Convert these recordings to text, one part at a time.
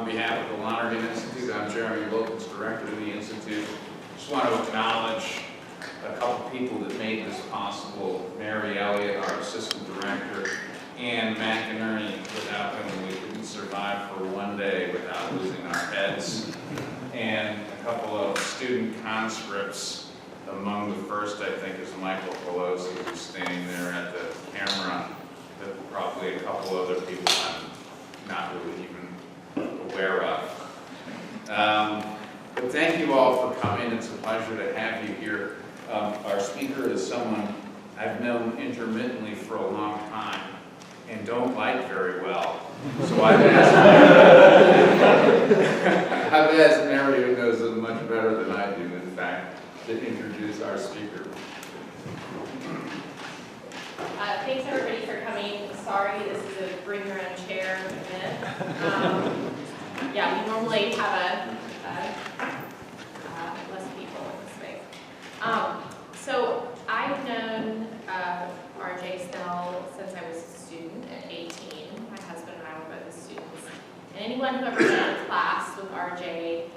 behalf of the Lonergan Institute, I'm Jeremy Wilkins, Director of the Institute. Just want to acknowledge a couple people that made this possible. Mary Elliott, our Assistant Director, and Matt McInerney. Without them, we couldn't survive for one day without losing our heads. And a couple of student conscripts. Among the first, I think, is Michael Pelosi, who's standing there at the camera, but probably a couple other people I'm not really even aware of. But thank you all for coming. It's a pleasure to have you here. Our speaker is someone I've known intermittently for a long time and don't like very well. So I've asked Mary, who knows him much better than I do, in fact, to introduce our speaker. Thanks everybody for coming. Sorry, this is a bring your own chair event. Yeah, we normally have less people in this space. So I've known RJ Snell since I was a student at 18. My husband and I were both students. And anyone who ever been in class with RJ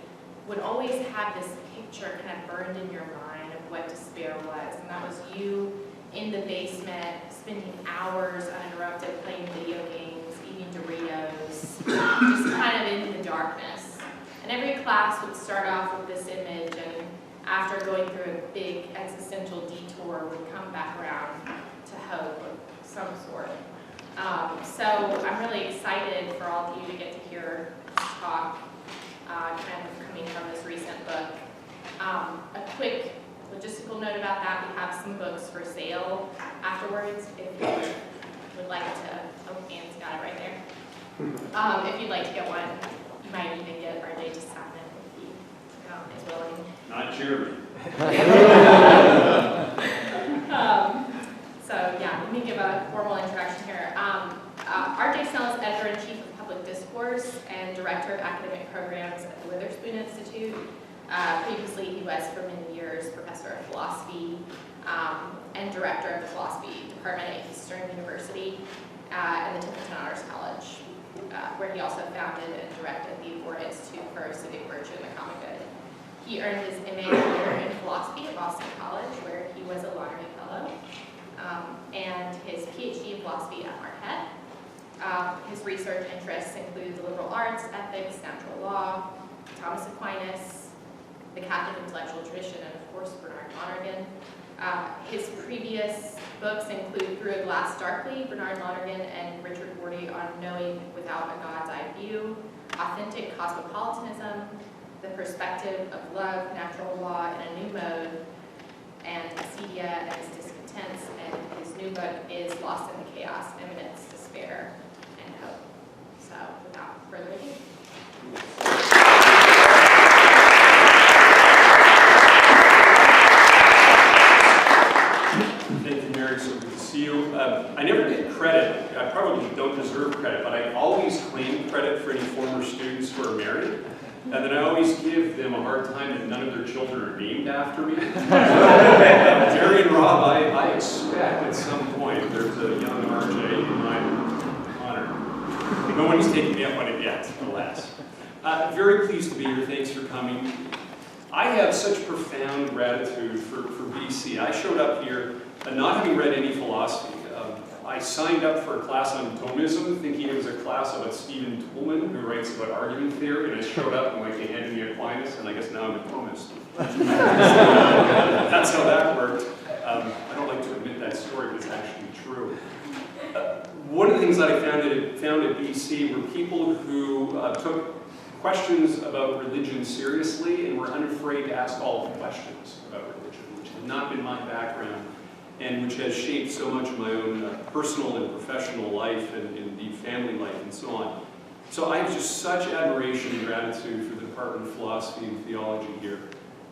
would always have this picture kind of burned in your mind of what despair was. And that was you in the basement, spending hours uninterrupted playing video games, eating Doritos, just kind of in the darkness. And every class would start off with this image, and after going through a big existential detour, would come back around to hope of some sort. So I'm really excited for all of you to get to hear this talk, kind of coming from this recent book. A quick logistical note about that: we have some books for sale afterwards. If you would like to, oh, Anne's got it right there. If you'd like to get one, you might even get RJ to sign it if he is willing. Not Jeremy. So yeah, let me give a formal introduction here. RJ Snell is Editor-in-Chief of Public Discourse and Director of Academic Programs at the Witherspoon Institute. Previously, he was for many years Professor of Philosophy and Director of the Philosophy Department at Eastern University and the Templeton Honors College, where he also founded and directed the Agora Institute for Civic Virtue and the Common Good. He earned his MA in philosophy at Boston College, where he was a Lonergan Fellow, and his PhD in philosophy at Marquette. His research interests include the liberal arts, ethics, natural law, Thomas Aquinas, the Catholic intellectual tradition, and of course Bernard Lonergan. His previous books include Through a Glass Darkly, Bernard Lonergan and Richard Rorty on Knowing Without a God's Eye View, Authentic Cosmopolitanism, The Perspective of Love, Natural Law in a New Mode, and Acedia and His Discontents, and his new book is Lost in the Chaos, Imminence, Despair, and Hope. So without further ado. Thank you, Mary. So good to see you. I never get credit. I probably don't deserve credit, but I always claim credit for any former students who are married. And then I always give them a hard time that none of their children are named after me. Jerry and Rob, I expect at some point there's a young RJ in my honor. No one's taken me up on it yet, alas. Very pleased to be here. Thanks for coming. I have such profound gratitude for BC. I showed up here not having read any philosophy. I signed up for a class on Thomism, thinking it was a class about Stephen Toulmin, who writes about argument theory, and I showed up and they handed me Aquinas, and I guess now I'm a Thomist. That's how that worked. I don't like to admit that story, but it's actually true. One of the things that I found at BC were people who took questions about religion seriously and were unafraid to ask all the questions about religion, which had not been my background, and which has shaped so much of my own personal and professional life and indeed family life and so on. So I have just such admiration and gratitude for the Department of Philosophy and Theology here.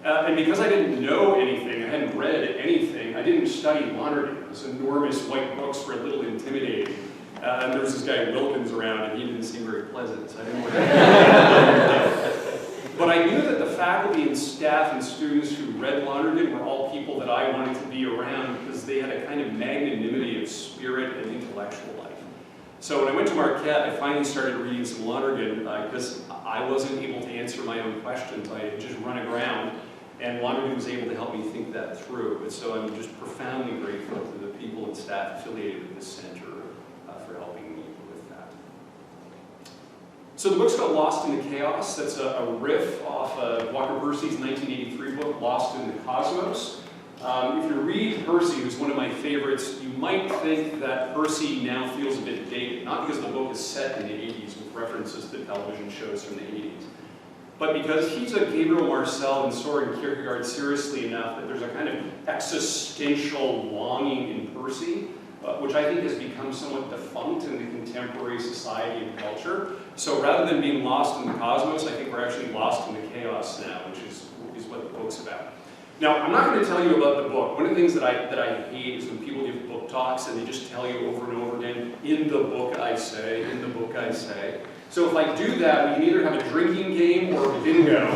And because I didn't know anything, I hadn't read anything, I didn't study Lonergan. Those enormous white books were a little intimidating. And there was this guy Wilkins around, and he didn't seem very pleasant, so I didn't want to. But I knew that the faculty and staff and students who read Lonergan were all people that I wanted to be around because they had a kind of magnanimity of spirit and intellectual life. So when I went to Marquette, I finally started reading some Lonergan because I wasn't able to answer my own questions. I had just run aground, and Lonergan was able to help me think that through. And so I'm just profoundly grateful to the people and staff affiliated with this center for helping me with that. So the book's called Lost in the Chaos. That's a riff off Walker Percy's 1983 book, Lost in the Cosmos. If you read Percy, who's one of my favorites, you might think that Percy now feels a bit dated, not because the book is set in the 80s with references to television shows from the 80s, but because he took Gabriel Marcel and Soren Kierkegaard seriously enough that there's a kind of existential longing in Percy, which I think has become somewhat defunct in the contemporary society and culture. So rather than being lost in the cosmos, I think we're actually lost in the chaos now, which is what the book's about. Now, I'm not going to tell you about the book. One of the things that I hate is when people give book talks and they just tell you over and over again, in the book I say, in the book I say. So if I do that, we can either have a drinking game or bingo.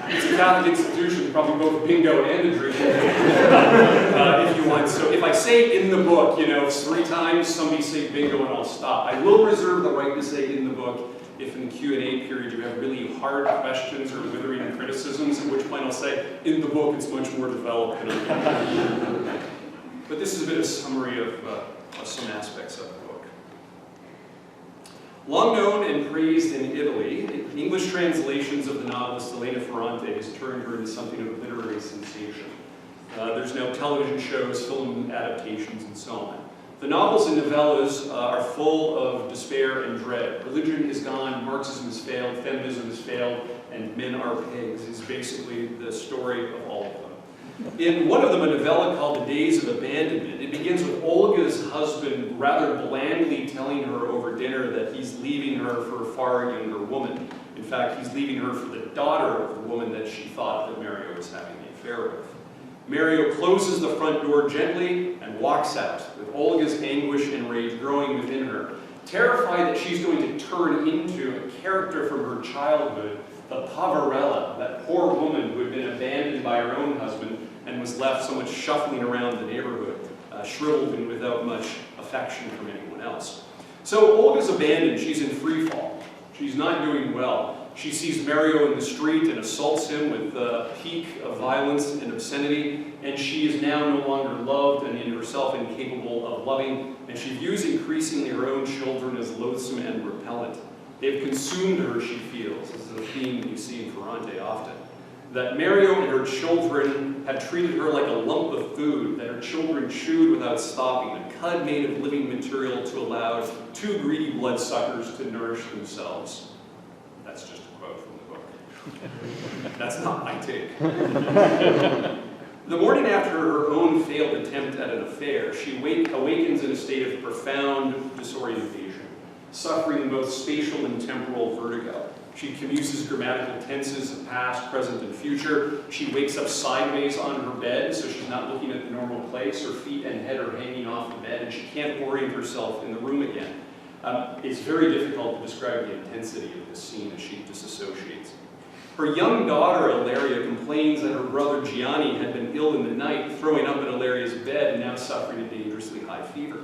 It's a Catholic institution, probably both bingo and a drinking game, if you want. So if I say in the book, 3 times, somebody say bingo and I'll stop. I will reserve the right to say in the book if in the Q&A period you have really hard questions or withering criticisms, at which point I'll say, in the book it's much more developed than I'm. But this is a bit of a summary of some aspects of the book. Long known and praised in Italy, English translations of the novelist Elena Ferrante has turned her into something of a literary sensation. There's now television shows, film adaptations, and so on. The novels and novellas are full of despair and dread. Religion is gone, Marxism has failed, feminism has failed, and men are pigs is basically the story of all of them. In one of them, a novella called The Days of Abandonment, it begins with Olga's husband rather blandly telling her over dinner that he's leaving her for a far younger woman. In fact, he's leaving her for the daughter of the woman that she thought that Mario was having the affair with. Mario closes the front door gently and walks out, with Olga's anguish and rage growing within her, terrified that she's going to turn into a character from her childhood, the Poverella, that poor woman who had been abandoned by her own husband and was left so much shuffling around the neighborhood, shriveled and without much affection from anyone else. So Olga's abandoned, she's in free fall. She's not doing well. She sees Mario in the street and assaults him with the peak of violence and obscenity, and she is now no longer loved and in herself incapable of loving, and she views increasingly her own children as loathsome and repellent. They've consumed her, she feels. This is a theme that you see in Ferrante often. That Mario and her children have treated her like a lump of food, that her children chewed without stopping, a cud made of living material to allow 2 greedy bloodsuckers to nourish themselves. That's just a quote from the book. That's not my take. The morning after her own failed attempt at an affair, she awakens in a state of profound disorientation, suffering both spatial and temporal vertigo. She commuses grammatical tenses of past, present, and future. She wakes up sideways on her bed, so she's not looking at the normal place. Her feet and head are hanging off the bed, and she can't orient herself in the room again. It's very difficult to describe the intensity of this scene as she disassociates. Her young daughter, Ilaria, complains that her brother Gianni had been ill in the night, throwing up in Ilaria's bed and now suffering a dangerously high fever.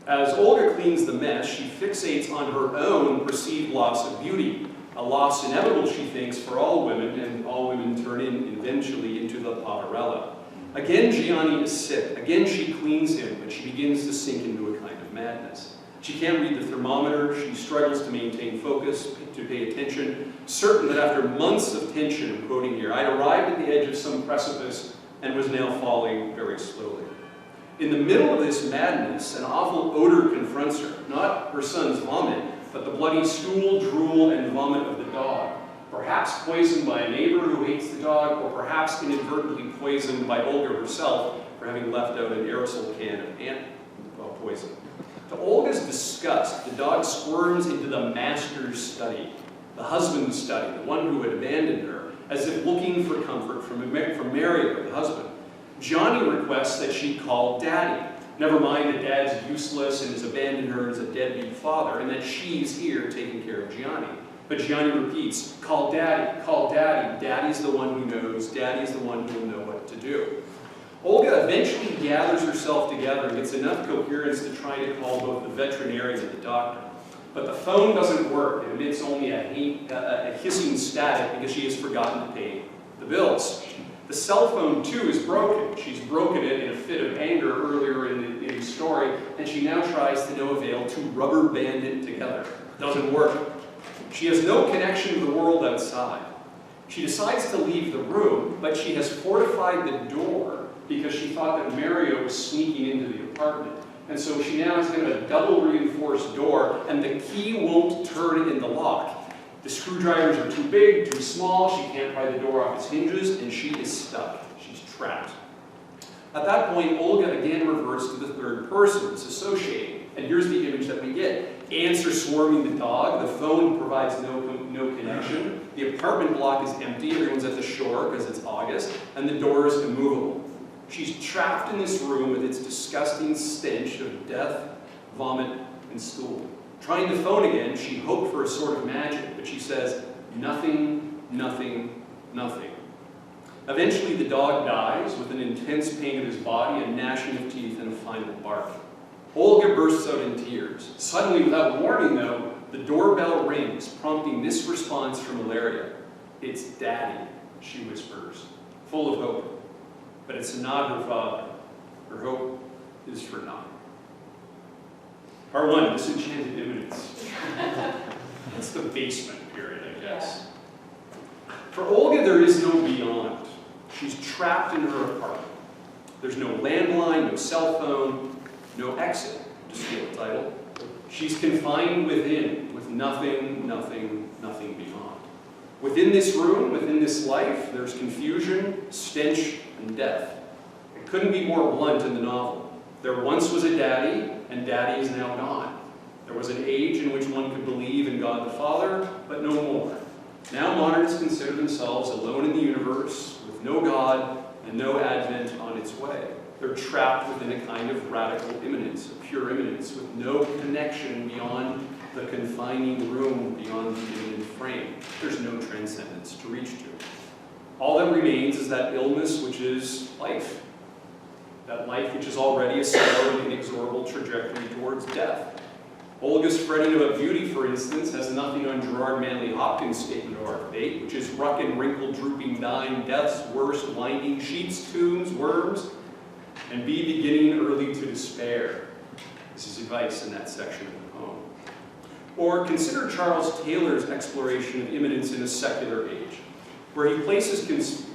As Olga cleans the mess, she fixates on her own perceived loss of beauty, a loss inevitable, she thinks, for all women, and all women turn eventually into the Poverella. Again, Gianni is sick. Again, she cleans him, but she begins to sink into a kind of madness. She can't read the thermometer. She struggles to maintain focus, to pay attention, certain that after months of tension, I'm quoting here, I'd arrived at the edge of some precipice and was now falling very slowly. In the middle of this madness, an awful odor confronts her, not her son's vomit, but the bloody stool, drool, and vomit of the dog. Perhaps poisoned by a neighbor who hates the dog, or perhaps inadvertently poisoned by Olga herself for having left out an aerosol can of ant poison. To Olga's disgust, the dog squirms into the master's study, the husband's study, the one who had abandoned her, as if looking for comfort from Mario, the husband. Gianni requests that she call Daddy. Never mind that Dad's useless and has abandoned her as a deadbeat father, and that she's here taking care of Gianni. But Gianni repeats, call Daddy, Daddy's the one who knows, Daddy's the one who will know what to do. Olga eventually gathers herself together and gets enough coherence to try to call both the veterinarian and the doctor. But the phone doesn't work. It emits only a hissing static because she has forgotten to pay the bills. The cell phone, too, is broken. She's broken it in a fit of anger earlier in the story, and she now tries to no avail to rubber band it together. Doesn't work. She has no connection to the world outside. She decides to leave the room, but she has fortified the door because she thought that Mario was sneaking into the apartment. And so she now has kind of a double reinforced door, and the key won't turn in the lock. The screwdrivers are too big, too small, she can't pry the door off its hinges, and she is stuck. She's trapped. At that point, Olga again reverts to the third person, it's associating. And here's the image that we get. Ants are swarming the dog, the phone provides no connection, the apartment block is empty, everyone's at the shore because it's August, and the door is immovable. She's trapped in this room with its disgusting stench of death, vomit, and stool. Trying to phone again, she hoped for a sort of magic, but she says, nothing, nothing, nothing. Eventually the dog dies with an intense pain of his body, a gnashing of teeth, and a final bark. Olga bursts out in tears. Suddenly, without warning though, the doorbell rings, prompting this response from Ilaria. It's Daddy, she whispers, full of hope. But it's not her father. Her hope is for naught. Part 1, disenchanted imminence. That's the basement period, I guess. For Olga, there is no beyond. She's trapped in her apartment. There's no landline, no cell phone, no exit, to steal the title. She's confined within, with nothing, nothing, nothing beyond. Within this room, within this life, there's confusion, stench, and death. It couldn't be more blunt in the novel. There once was a daddy, and daddy is now gone. There was an age in which one could believe in God the Father, but no more. Now moderns consider themselves alone in the universe, with no God and no advent on its way. They're trapped within a kind of radical immanence, a pure immanence, with no connection beyond the confining room, beyond the immanent frame. There's no transcendence to reach to. All that remains is that illness which is life. That life which is already a slow and inexorable trajectory towards death. Olga's fretting about beauty, for instance, has nothing on Gerard Manley Hopkins' statement of our fate, which is ruck and wrinkle, drooping, dying, death's worst, winding sheets, tombs, worms, and be beginning early to despair. This is advice in that section of the poem. Or consider Charles Taylor's exploration of immanence in a secular age, where he places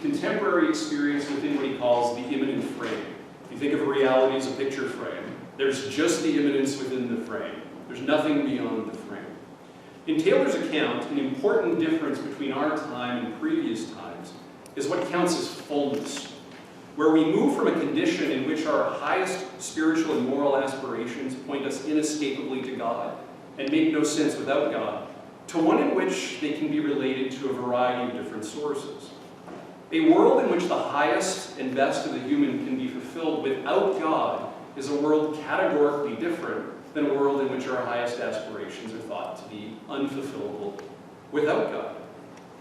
contemporary experience within what he calls the immanent frame. If you think of reality as a picture frame, there's just the immanence within the frame. There's nothing beyond the frame. In Taylor's account, an important difference between our time and previous times is what counts as fullness, where we move from a condition in which our highest spiritual and moral aspirations point us inescapably to God and make no sense without God, to one in which they can be related to a variety of different sources. A world in which the highest and best of the human can be fulfilled without God is a world categorically different than a world in which our highest aspirations are thought to be unfulfillable without God.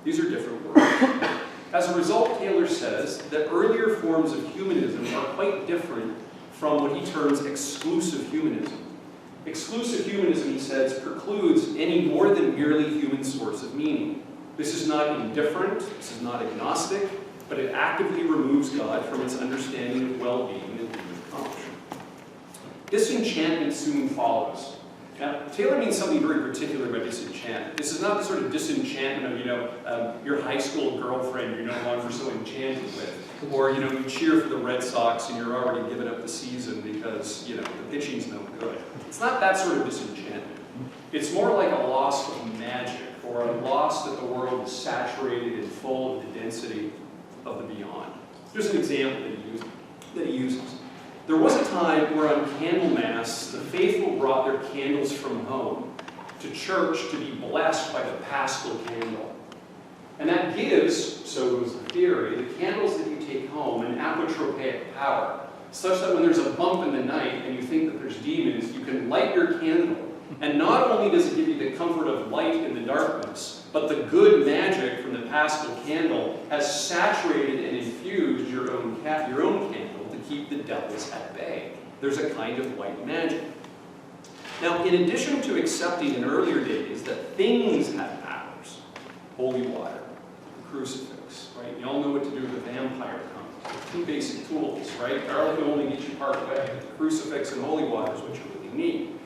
These are different worlds. As a result, Taylor says that earlier forms of humanism are quite different from what he terms exclusive humanism. Exclusive humanism, he says, precludes any more than merely human source of meaning. This is not indifferent, this is not agnostic, but it actively removes God from its understanding of well-being and human accomplishment. Disenchantment soon follows. Now, Taylor means something very particular by disenchantment. This is not the sort of disenchantment of, your high school girlfriend you're no longer so enchanted with. Or, you cheer for the Red Sox and you're already giving up the season because, the pitching's no good. It's not that sort of disenchantment. It's more like a loss of magic, or a loss that the world is saturated and full of the density of the beyond. Here's an example that he uses. There was a time where on Candlemas, the faithful brought their candles from home to church to be blessed by the Paschal candle. And that gives, so goes the theory, the candles that you take home an apotropaic power, such that when there's a bump in the night and you think that there's demons, you can light your candle. And not only does it give you the comfort of light in the darkness, but the good magic from the Paschal candle has saturated and infused your own candle to keep the devils at bay. There's a kind of white magic. Now, in addition to accepting in earlier days that things have powers, holy water, the crucifix, right? You all know what to do with a vampire hunt. Two basic tools, right? Garlic can only get you part way. The crucifix and holy water is what you really need.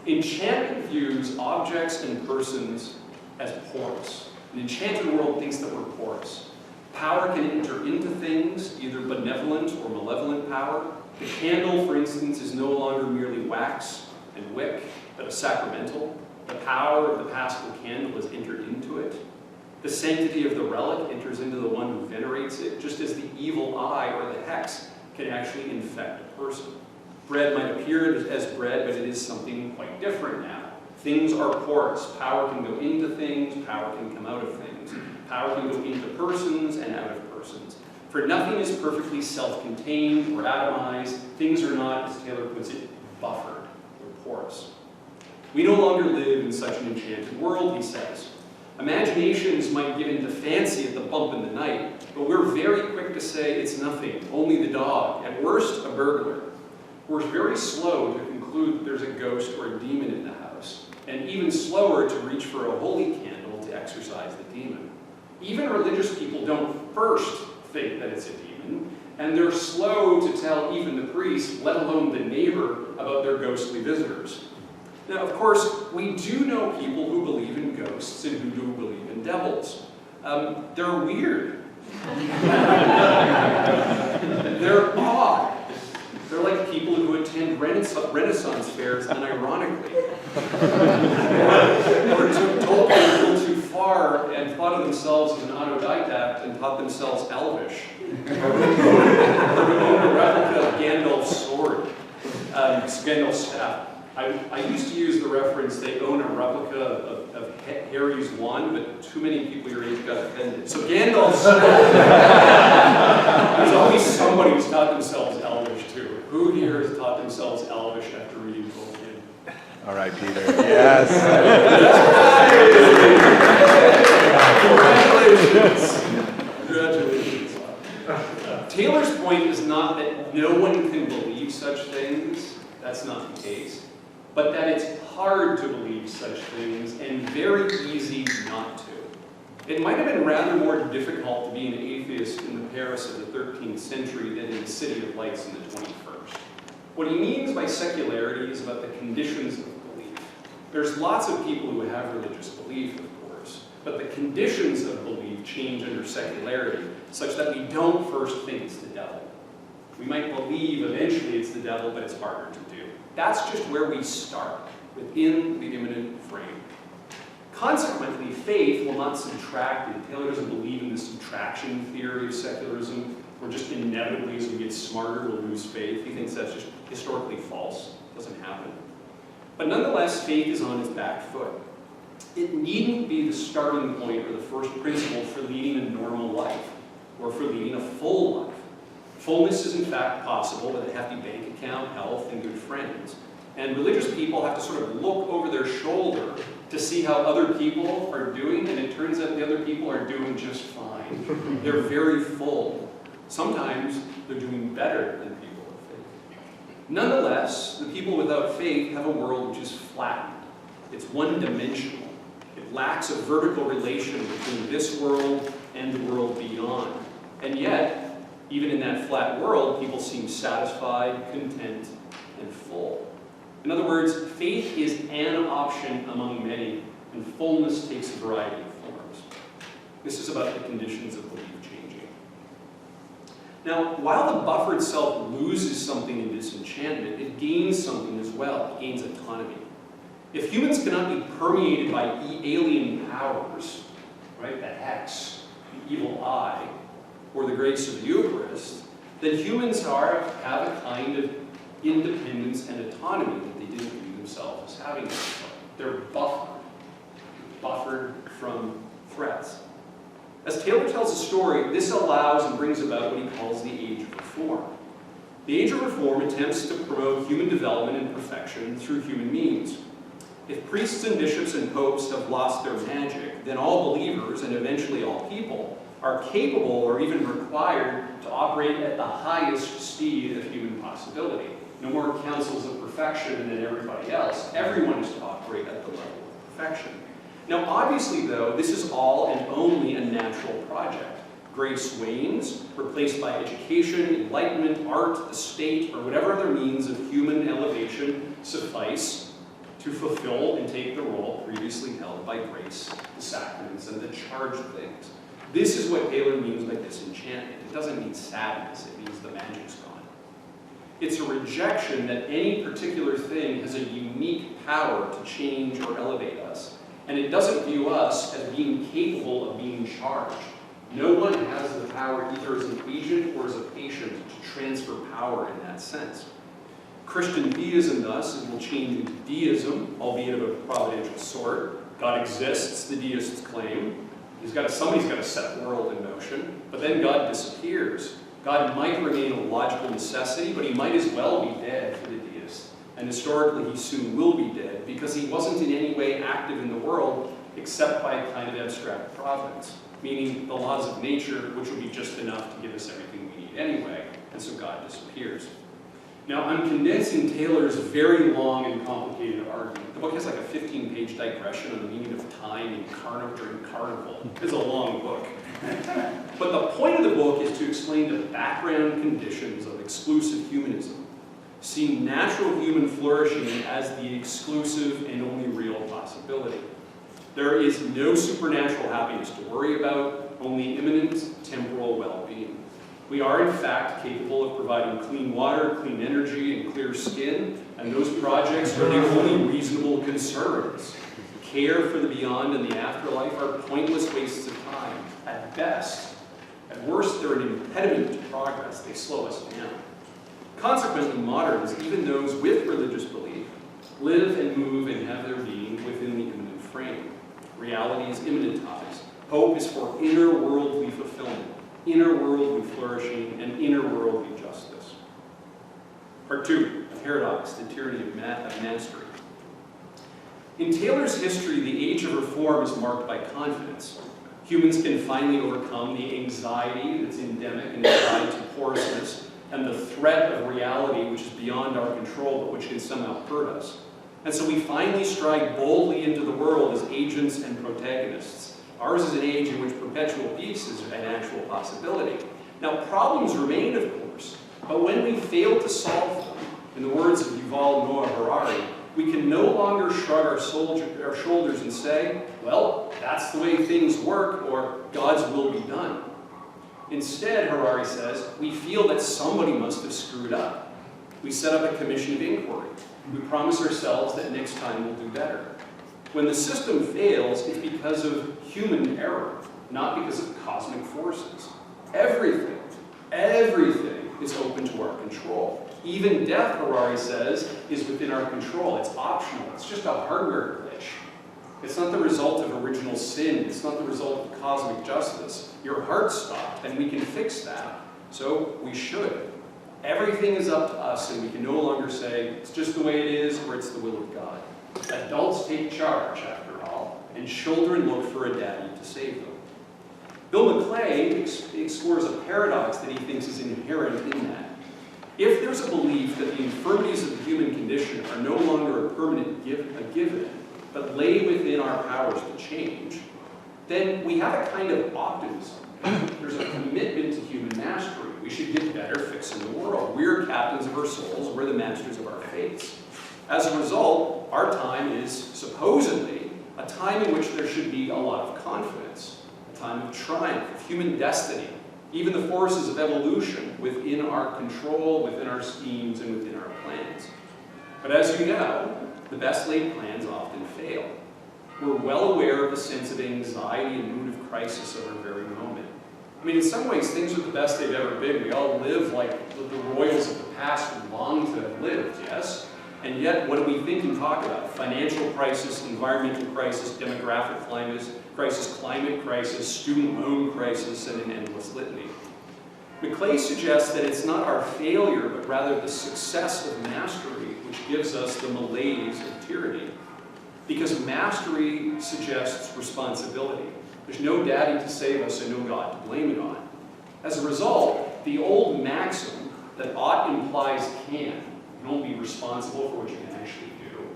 Enchantment views objects and persons as porous. An enchanted world thinks that we're porous. Power can enter into things, either benevolent or malevolent power. The candle, for instance, is no longer merely wax and wick, but a sacramental. The power of the paschal candle is entered into it. The sanctity of the relic enters into the one who venerates it, just as the evil eye or the hex can actually infect a person. Bread might appear as bread, but it is something quite different now. Things are porous. Power can go into things, power can come out of things. Power can go into persons and out of persons. For nothing is perfectly self-contained or atomized. Things are not, as Taylor puts it, buffered or porous. We no longer live in such an enchanted world, he says. Imaginations might get into fancy at the bump in the night, but we're very quick to say it's nothing, only the dog, at worst, a burglar. We're very slow to conclude that there's a ghost or a demon in the house, and even slower to reach for a holy candle to exorcise the demon. Even religious people don't first think that it's a demon, and they're slow to tell even the priest, let alone the neighbor, about their ghostly visitors. Now, of course, we do know people who believe in ghosts and who do believe in devils. They're weird. They're odd. They're like people who attend Renaissance fairs unironically. Or took Tolkien a little too far and thought of themselves as an autodidact and taught themselves Elvish. Or owned a replica of Gandalf's sword, Gandalf's staff. I used to use the reference, they own a replica of Harry's wand, but too many people your age got offended. So Gandalf's there's always somebody who's taught themselves Elvish too. Who here has taught themselves Elvish after reading Tolkien? All right, Peter. Yes. Congratulations. Taylor's point is not that no one can believe such things. That's not the case. But that it's hard to believe such things and very easy not to. It might have been rather more difficult to be an atheist in the Paris of the 13th century than in the City of Lights in the 21st. What he means by secularity is about the conditions of belief. There's lots of people who have religious belief, of course, but the conditions of belief change under secularity such that we don't first think it's the devil. We might believe eventually it's the devil, but it's harder to do. That's just where we start, within the immanent frame. Consequently, faith will not subtract it. Taylor doesn't believe in the subtraction theory of secularism, where just inevitably as we get smarter we'll lose faith. He thinks that's just historically false. It doesn't happen. But nonetheless, faith is on its back foot. It needn't be the starting point or the first principle for leading a normal life, or for leading a full life. Fullness is in fact possible with a hefty bank account, health, and good friends. And religious people have to sort of look over their shoulder to see how other people are doing, and it turns out the other people are doing just fine. They're very full. Sometimes they're doing better than people with faith. Nonetheless, the people without faith have a world which is flattened. It's one-dimensional. It lacks a vertical relation between this world and the world beyond. And yet, even in that flat world, people seem satisfied, content, and full. In other words, faith is an option among many, and fullness takes a variety of forms. This is about the conditions of belief changing. Now, while the buffer itself loses something in disenchantment, it gains something as well. It gains autonomy. If humans cannot be permeated by alien powers, right, the hex, the evil eye, or the grace of the Eucharist, then humans have a kind of independence and autonomy that they didn't view themselves as having. They're buffered from threats. As Taylor tells the story, this allows and brings about what he calls the Age of Reform. The Age of Reform attempts to promote human development and perfection through human means. If priests and bishops and popes have lost their magic, then all believers, and eventually all people, are capable or even required to to operate at the highest speed of human possibility. No more councils of perfection than everybody else. Everyone is to operate at the level of perfection. Now, obviously, though, this is all and only a natural project. Grace wanes, replaced by education, enlightenment, art, the state, or whatever other means of human elevation suffice to fulfill and take the role previously held by grace, the sacraments, and the charged things. This is what Taylor means by disenchantment. It doesn't mean sadness, it means the magic's gone. It's a rejection that any particular thing has a unique power to change or elevate us. And it doesn't view us as being capable of being charged. No one has the power either as an agent or as a patient to transfer power in that sense. Christian theism, thus, will change into deism, albeit of a providential sort. God exists, the deists claim. Somebody's got to set the world in motion, but then God disappears. God might remain a logical necessity, but he might as well be dead for the deist. And historically, he soon will be dead because he wasn't in any way active in the world except by a kind of abstract providence, meaning the laws of nature, which would be just enough to give us everything we need anyway, and so God disappears. Now, I'm condensing Taylor's very long and complicated argument. The book has like a 15-page digression on the meaning of time and during carnival. It's a long book. But the point of the book is to explain the background conditions of exclusive humanism, seeing natural human flourishing as the exclusive and only real possibility. There is no supernatural happiness to worry about, only imminent temporal well-being. We are, in fact, capable of providing clean water, clean energy, and clear skin, and those projects are the only reasonable concerns. Care for the beyond and the afterlife are pointless wastes of time, at best. At worst, they're an impediment to progress. They slow us down. Consequently, moderns, even those with religious belief, live and move and have their being within the immanent frame. Reality is immanentized. Hope is for inner worldly fulfillment, inner worldly flourishing, and inner worldly justice. Part 2, a paradox, the tyranny of mastery. In Taylor's history, the age of reform is marked by confidence. Humans can finally overcome the anxiety that's endemic and tied to porousness, and the threat of reality which is beyond our control but which can somehow hurt us. And so we finally stride boldly into the world as agents and protagonists. Ours is an age in which perpetual peace is an actual possibility. Now, problems remain, of course, but when we fail to solve them, in the words of Yuval Noah Harari, we can no longer shrug our shoulders and say, well, that's the way things work, or God's will be done. Instead, Harari says, we feel that somebody must have screwed up. We set up a commission of inquiry. We promise ourselves that next time we'll do better. When the system fails, it's because of human error, not because of cosmic forces. Everything is open to our control. Even death, Harari says, is within our control. It's optional. It's just a hardware glitch. It's not the result of original sin. It's not the result of cosmic justice. Your heart stopped, and we can fix that. So we should. Everything is up to us, and we can no longer say, it's just the way it is, or it's the will of God. Adults take charge, after all, and children look for a daddy to save them. Bill McClay explores a paradox that he thinks is inherent in that. If there's a belief that the infirmities of the human condition are no longer a permanent given, but lay within our powers to change, then we have a kind of optimism. There's a commitment to human mastery. We should get better fixing the world. We're captains of our souls. We're the masters of our fates. As a result, our time is supposedly a time in which there should be a lot of confidence, a time of triumph, of human destiny, even the forces of evolution within our control, within our schemes, and within our plans. But as you know, the best laid plans often fail. We're well aware of the sense of anxiety and mood of crisis of our very moment. I mean, in some ways, things are the best they've ever been. We all live like the royals of the past who long to have lived, yes? And yet, what do we think and talk about? Financial crisis, environmental crisis, demographic crisis, climate crisis, student loan crisis, and an endless litany. McClay suggests that it's not our failure, but rather the success of mastery which gives us the malaise of tyranny. Because mastery suggests responsibility. There's no daddy to save us and no God to blame it on. As a result, the old maxim that ought implies can, you don't be responsible for what you can actually do,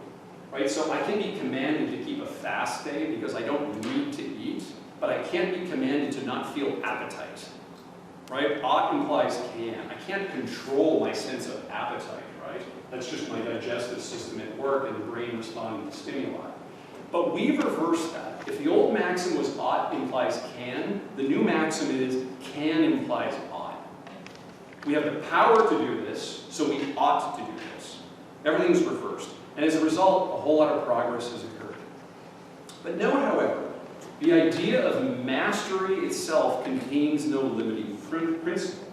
right? So I can be commanded to keep a fast day because I don't need to eat, but I can't be commanded to not feel appetite, right? Ought implies can. I can't control my sense of appetite, right? That's just my digestive system at work and the brain responding to stimuli. But we've reversed that. If the old maxim was ought implies can, the new maxim is can implies ought. We have the power to do this, so we ought to do this. Everything's reversed. And as a result, a whole lot of progress has occurred. But note, however, the idea of mastery itself contains no limiting principle.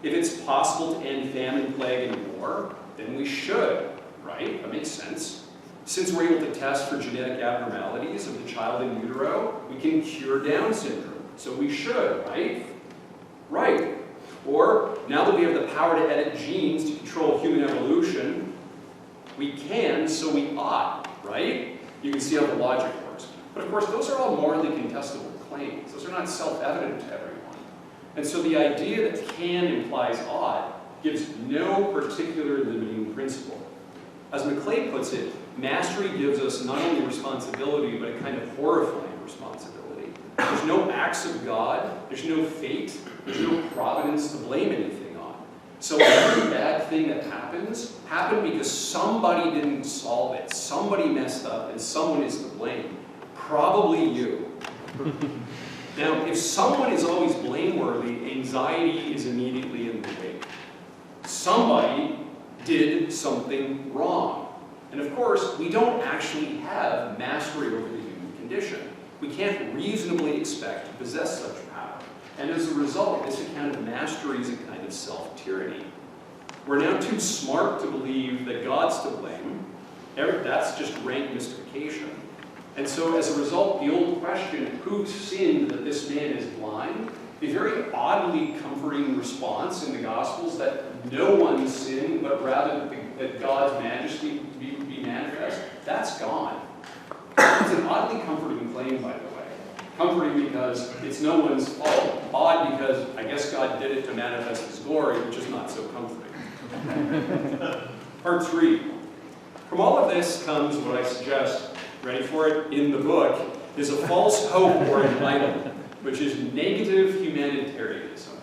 If it's possible to end famine, plague, and war, then we should, right? That makes sense. Since we're able to test for genetic abnormalities of the child in utero, we can cure Down syndrome. So we should, right? Right. Or, now that we have the power to edit genes to control human evolution, we can, so we ought, right? You can see how the logic works. But of course, those are all morally contestable claims. Those are not self-evident to everyone. And so the idea that can implies ought gives no particular limiting principle. As Maclay puts it, mastery gives us not only responsibility, but a kind of horrifying responsibility. There's no acts of God, there's no fate, there's no providence to blame anything on. So every bad thing that happened because somebody didn't solve it, somebody messed up, and someone is to blame. Probably you. Now, if someone is always blameworthy, anxiety is immediately in the wake. Somebody did something wrong. And of course, we don't actually have mastery over the human condition. We can't reasonably expect to possess such power. And as a result, this account of mastery is a kind of self-tyranny. We're now too smart to believe that God's to blame. That's just rank mystification. And so as a result, the old question, who sinned that this man is blind? The very oddly comforting response in the Gospels that no one sinned, but rather that God's majesty be manifest, that's gone. It's an oddly comforting claim, by the way. Comforting because it's no one's fault. Odd because I guess God did it to manifest His glory, which is not so comforting. Part 3. From all of this comes what I suggest, ready for it, in the book, is a false hope or an idol, which is negative humanitarianism.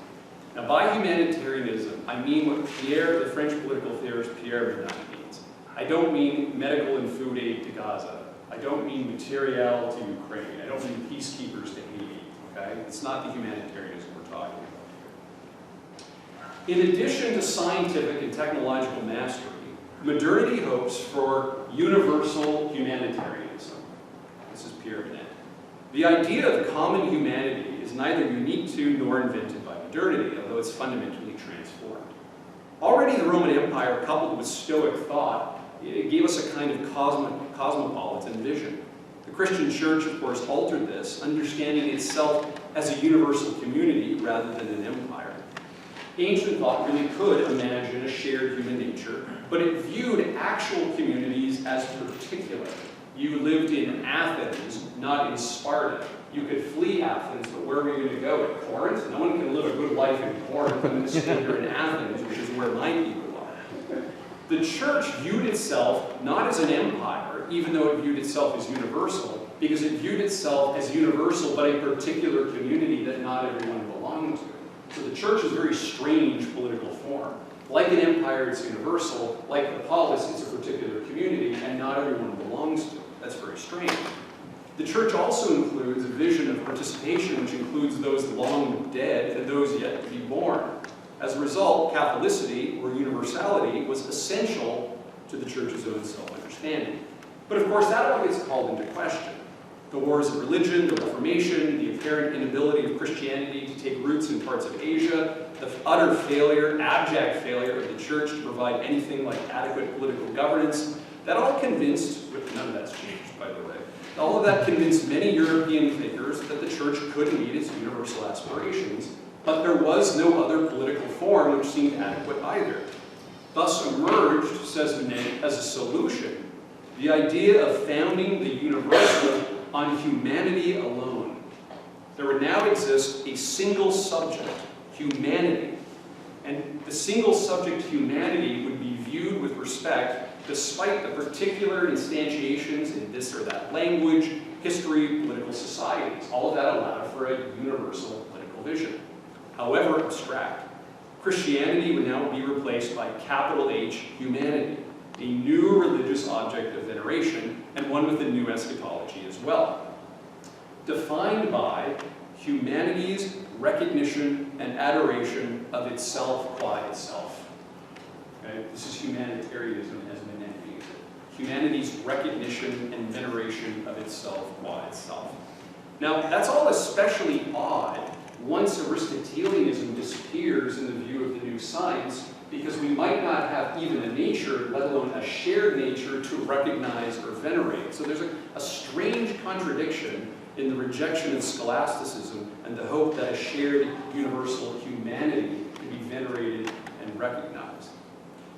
Now, by humanitarianism, I mean what the French political theorist Pierre Bernard means. I don't mean medical and food aid to Gaza. I don't mean materiel to Ukraine. I don't mean peacekeepers to Haiti, okay? It's not the humanitarianism we're talking about. In addition to scientific and technological mastery, modernity hopes for universal humanitarianism. This is Pierre Bernard. The idea of common humanity is neither unique to nor invented by modernity, although it's fundamentally transformed. Already the Roman Empire, coupled with Stoic thought, it gave us a kind of cosmopolitan vision. The Christian Church, of course, altered this, understanding itself as a universal community rather than an empire. Ancient thought really could imagine a shared human nature, but it viewed actual communities as particular. You lived in Athens, not in Sparta. You could flee Athens, but where were you going to go? To Corinth? No one can live a good life in Corinth and stay here in Athens, which is where my people are. The church viewed itself not as an empire, even though it viewed itself as universal, because it viewed itself as universal, but a particular community that not everyone belonged to. So the church is a very strange political form. Like an empire, it's universal. Like the polis, it's a particular community, and not everyone belongs to it. That's very strange. The church also includes a vision of participation, which includes those long dead and those yet to be born. As a result, Catholicity, or universality, was essential to the church's own self-understanding. But of course, that all gets called into question. The wars of religion, the Reformation, the apparent inability of Christianity to take roots in parts of Asia, the utter failure, abject failure of the church to provide anything like adequate political governance, that all convinced, none of that's changed, by the way, all of that convinced many European thinkers that the church could meet its universal aspirations, but there was no other political form which seemed adequate either. Thus emerged, says Benet, as a solution, the idea of founding the universal on humanity alone. There would now exist a single subject, humanity, the single subject humanity would be viewed with respect despite the particular instantiations in this or that language, history, political societies. All of that allowed for a universal political vision. However abstract, Christianity would now be replaced by capital H, humanity, a new religious object of veneration, and one with a new eschatology as well. Defined by humanity's recognition and adoration of itself by itself. Okay? This is humanitarianism as Manet views it. Humanity's recognition and veneration of itself by itself. Now, that's all especially odd once Aristotelianism disappears in the view of the new science, because we might not have even a nature, let alone a shared nature, to recognize or venerate. So there's a strange contradiction in the rejection of scholasticism and the hope that a shared universal humanity can be venerated and recognized.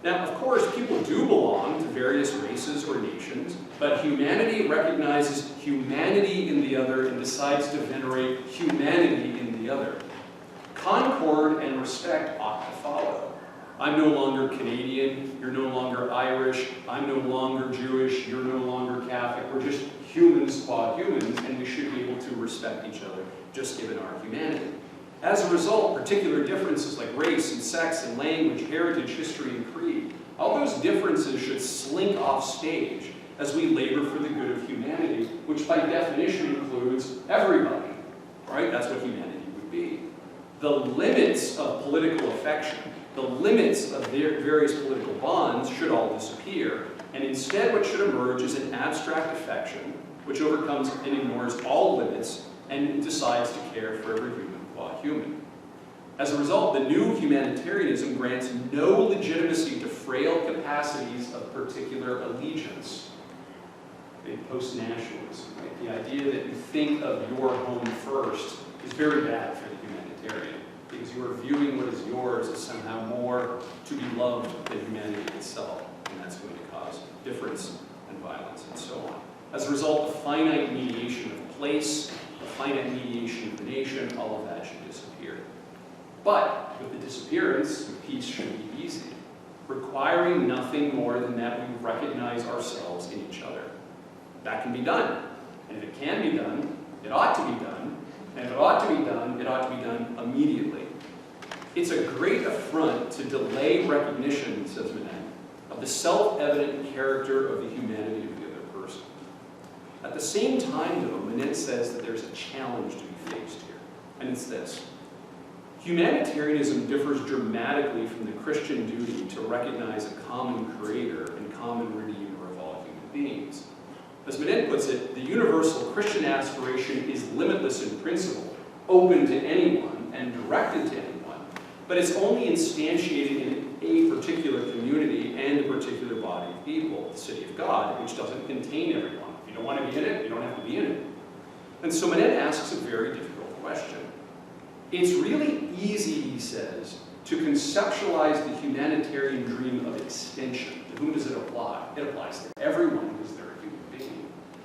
Now, of course, people do belong to various races or nations, but humanity recognizes humanity in the other and decides to venerate humanity in the other. Concord and respect ought to follow. I'm no longer Canadian, you're no longer Irish, I'm no longer Jewish, you're no longer Catholic, we're just humans qua humans, and we should be able to respect each other, just given our humanity. As a result, particular differences like race and sex and language, heritage, history, and creed, all those differences should slink off stage as we labor for the good of humanity, which by definition includes everybody, right? That's what humanity would be. The limits of political affection, the limits of their various political bonds should all disappear, and instead what should emerge is an abstract affection which overcomes and ignores all limits and decides to care for every human qua human. As a result, the new humanitarianism grants no legitimacy to frail capacities of particular allegiance. Post-nationalism, right? The idea that you think of your home first is very bad for the humanitarian, because you are viewing what is yours as somehow more to be loved than humanity itself, and that's going to cause difference and violence and so on. As a result, the finite mediation of place, the finite mediation of the nation, all of that should disappear. But with the disappearance, peace should be easy, requiring nothing more than that we recognize ourselves in each other. That can be done. And if it can be done, it ought to be done. And if it ought to be done, it ought to be done immediately. It's a great affront to delay recognition, says Manet, of the self-evident character of the humanity of the other person. At the same time, though, Manet says that there's a challenge to be faced here. And it's this. Humanitarianism differs dramatically from the Christian duty to recognize a common creator and common redeemer of all human beings. As Manet puts it, the universal Christian aspiration is limitless in principle, open to anyone, and directed to anyone, but it's only instantiated in a particular community and a particular body of people, the city of God, which doesn't contain everyone. If you don't want to be in it, you don't have to be in it. And so Manet asks a very difficult question. It's really easy, he says, to conceptualize the humanitarian dream of extension. To whom does it apply? It applies to everyone who's there.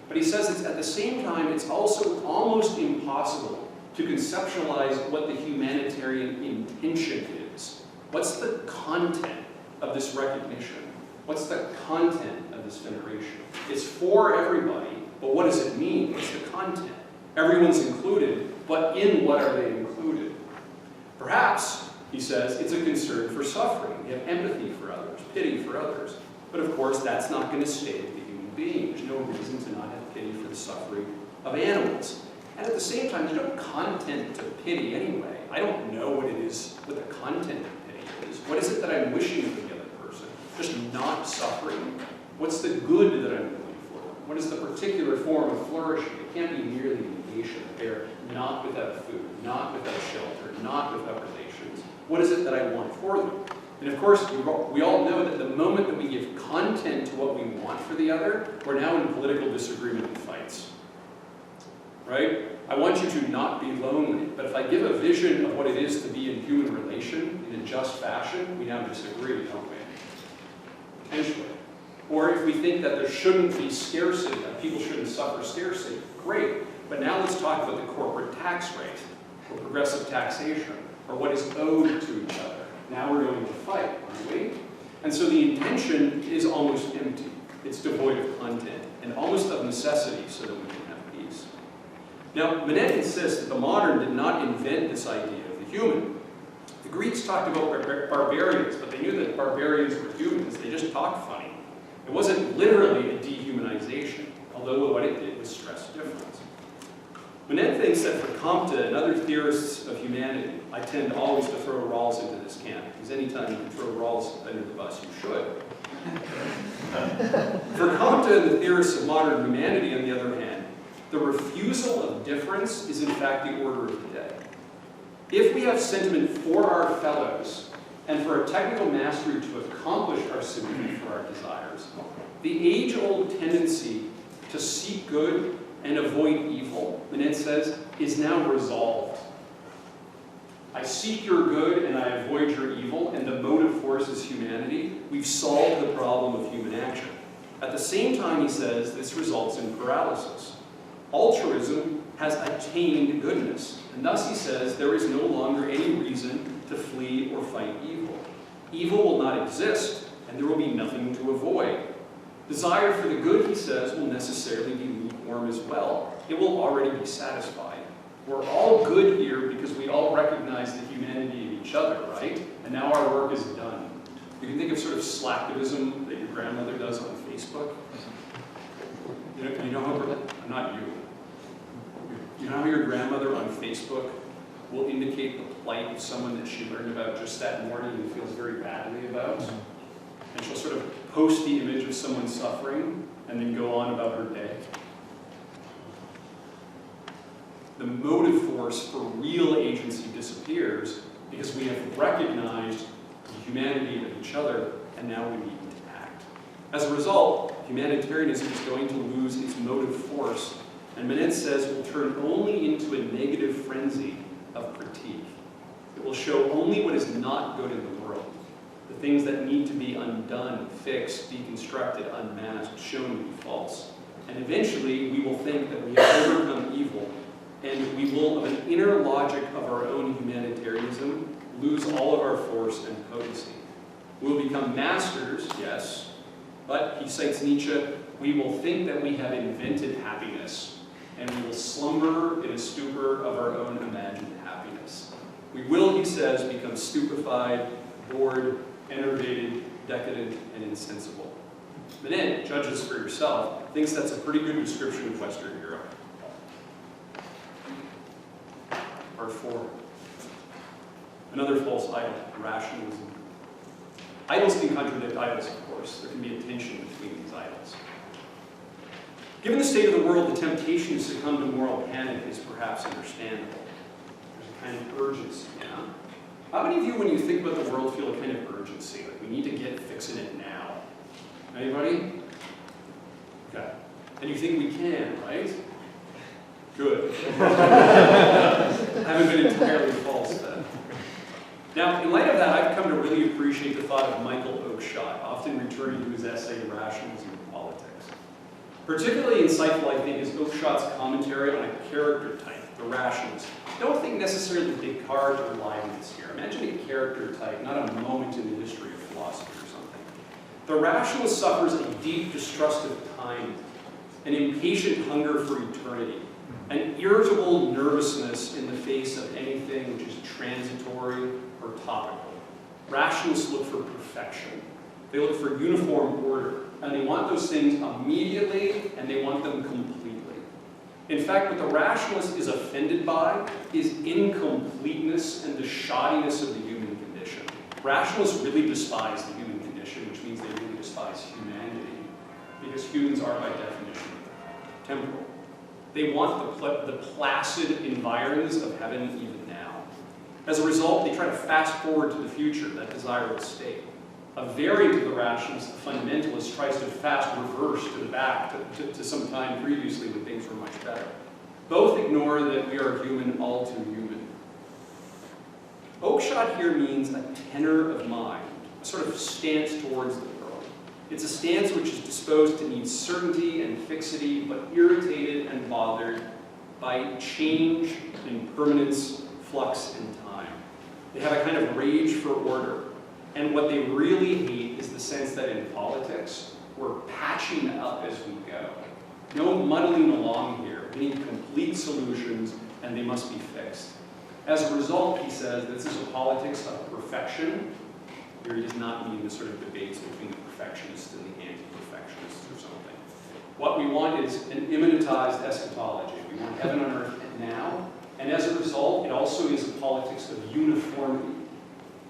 But he says it's, at the same time, it's also almost impossible to conceptualize what the humanitarian intention is. What's the content of this recognition? What's the content of this veneration? It's for everybody, but what does it mean? What's the content? Everyone's included, but in what are they included? Perhaps, he says, it's a concern for suffering. You have empathy for others, pity for others. But of course, that's not going to stay with the human being. There's no reason to not have pity for the suffering of animals. And at the same time, there's no content to pity anyway. I don't know what it is, what the content of pity is. What is it that I'm wishing for the other person? Just not suffering? What's the good that I'm going for? What is the particular form of flourishing? It can't be merely negation. They're not without food, not without shelter, not without relations. What is it that I want for them? And of course, we all know that the moment that we give content to what we want for the other, we're now in political disagreement and fights. Right? I want you to not be lonely, but if I give a vision of what it is to be in human relation in a just fashion, we now disagree, don't we? Potentially. Or if we think that there shouldn't be scarcity, that people shouldn't suffer scarcity, great. But now let's talk about the corporate tax rate, or progressive taxation, or what is owed to each other. Now we're going to fight, aren't we? And so the intention is almost empty. It's devoid of content and almost of necessity so that we can have peace. Now, Manet insists that the modern did not invent this idea of the human. The Greeks talked about barbarians, but they knew that barbarians were humans. They just talked funny. It wasn't literally a dehumanization, although what it did was stress difference. Manet thinks that for Comte and other theorists of humanity, I tend always to throw Rawls into this camp, because anytime you can throw Rawls under the bus, you should. For Comte and the theorists of modern humanity, on the other hand, the refusal of difference is in fact the order of the day. If we have sentiment for our fellows, and for a technical mastery to accomplish our sympathy for our desires, the age-old tendency to seek good and avoid evil, Manet says, is now resolved. I seek your good and I avoid your evil, and the motive force is humanity. We've solved the problem of human action. At the same time, he says, this results in paralysis. Altruism has attained goodness, and thus he says there is no longer any reason to flee or fight evil. Evil will not exist, and there will be nothing to avoid. Desire for the good, he says, will necessarily be lukewarm as well. It will already be satisfied. We're all good here because we all recognize the humanity of each other, right? And now our work is done. You can think of sort of slacktivism that your grandmother does on Facebook. You know how, not you. You know how your grandmother on Facebook will indicate the plight of someone that she learned about just that morning and feels very badly about? And she'll sort of post the image of someone suffering and then go on about her day. The motive force for real agency disappears because we have recognized the humanity of each other, and now we need to act. As a result, humanitarianism is going to lose its motive force, and Manet says will turn only into a negative frenzy of critique. It will show only what is not good in the world, the things that need to be undone, fixed, deconstructed, unmasked, shown to be false. And eventually, we will think that we have overcome evil, and we will, of an inner logic of our own humanitarianism, lose all of our force and potency. We will become masters, yes, but, he cites Nietzsche, we will think that we have invented happiness, and we will slumber in a stupor of our own imagined happiness. We will, he says, become stupefied, bored, enervated, decadent, and insensible. Manet, judge this for yourself, thinks that's a pretty good description of Western Europe. Part 4. Another false idol, rationalism. Idols can contradict idols, of course. There can be a tension between these idols. Given the state of the world, the temptation to succumb to moral panic is perhaps understandable. There's a kind of urgency, yeah? How many of you, when you think about the world, feel a kind of urgency? Like, we need to get fixing it now. Anybody? Okay. And you think we can, right? Good. I haven't been entirely false then. Now, in light of that, I've come to really appreciate the thought of Michael Oakeshott, often returning to his essay, Rationalism in Politics. Particularly insightful, I think, is Oakeshott's commentary on a character type, the rationalist. Don't think necessarily Descartes or Leibniz here. Imagine a character type, not a moment in the history of philosophy or something. The rationalist suffers a deep distrust of time, an impatient hunger for eternity, an irritable nervousness in the face of anything which is transitory or topical. Rationalists look for perfection. They look for uniform order, and they want those things immediately, and they want them completely. In fact, what the rationalist is offended by is incompleteness and the shoddiness of the human condition. Rationalists really despise the human condition, which means they really despise humanity, because humans are, by definition, temporal. They want the placid environs of heaven even now. As a result, they try to fast forward to the future, that desirable state. A variant of the rationalist, the fundamentalist, tries to fast reverse to the back, to some time previously when things were much better. Both ignore that we are human, all too human. Oakeshott here means a tenor of mind, a sort of stance towards the world. It's a stance which is disposed to need certainty and fixity, but irritated and bothered by change, impermanence, flux, and time. They have a kind of rage for order. And what they really hate is the sense that in politics, we're patching up as we go. No muddling along here. We need complete solutions, and they must be fixed. As a result, he says, this is a politics of perfection. Here he does not mean the sort of debates between the perfectionists and the anti-perfectionists or something. What we want is an immanentized eschatology. We want heaven on earth now. And as a result, it also is a politics of uniformity.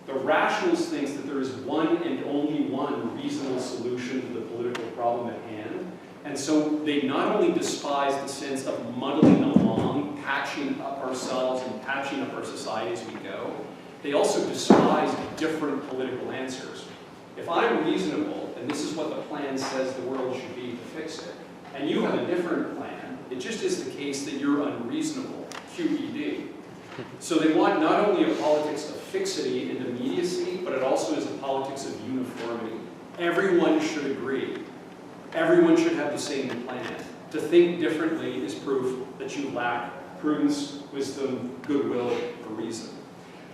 The rationalist thinks that there is one and only one reasonable solution to the political problem at hand. And so they not only despise the sense of muddling along, patching up ourselves and patching up our society as we go, they also despise different political answers. If I'm reasonable, and this is what the plan says the world should be to fix it, and you have a different plan, it just is the case that you're unreasonable, QED. So they want not only a politics of fixity and immediacy, but it also is a politics of uniformity. Everyone should agree. Everyone should have the same plan. To think differently is proof that you lack prudence, wisdom, goodwill, or reason.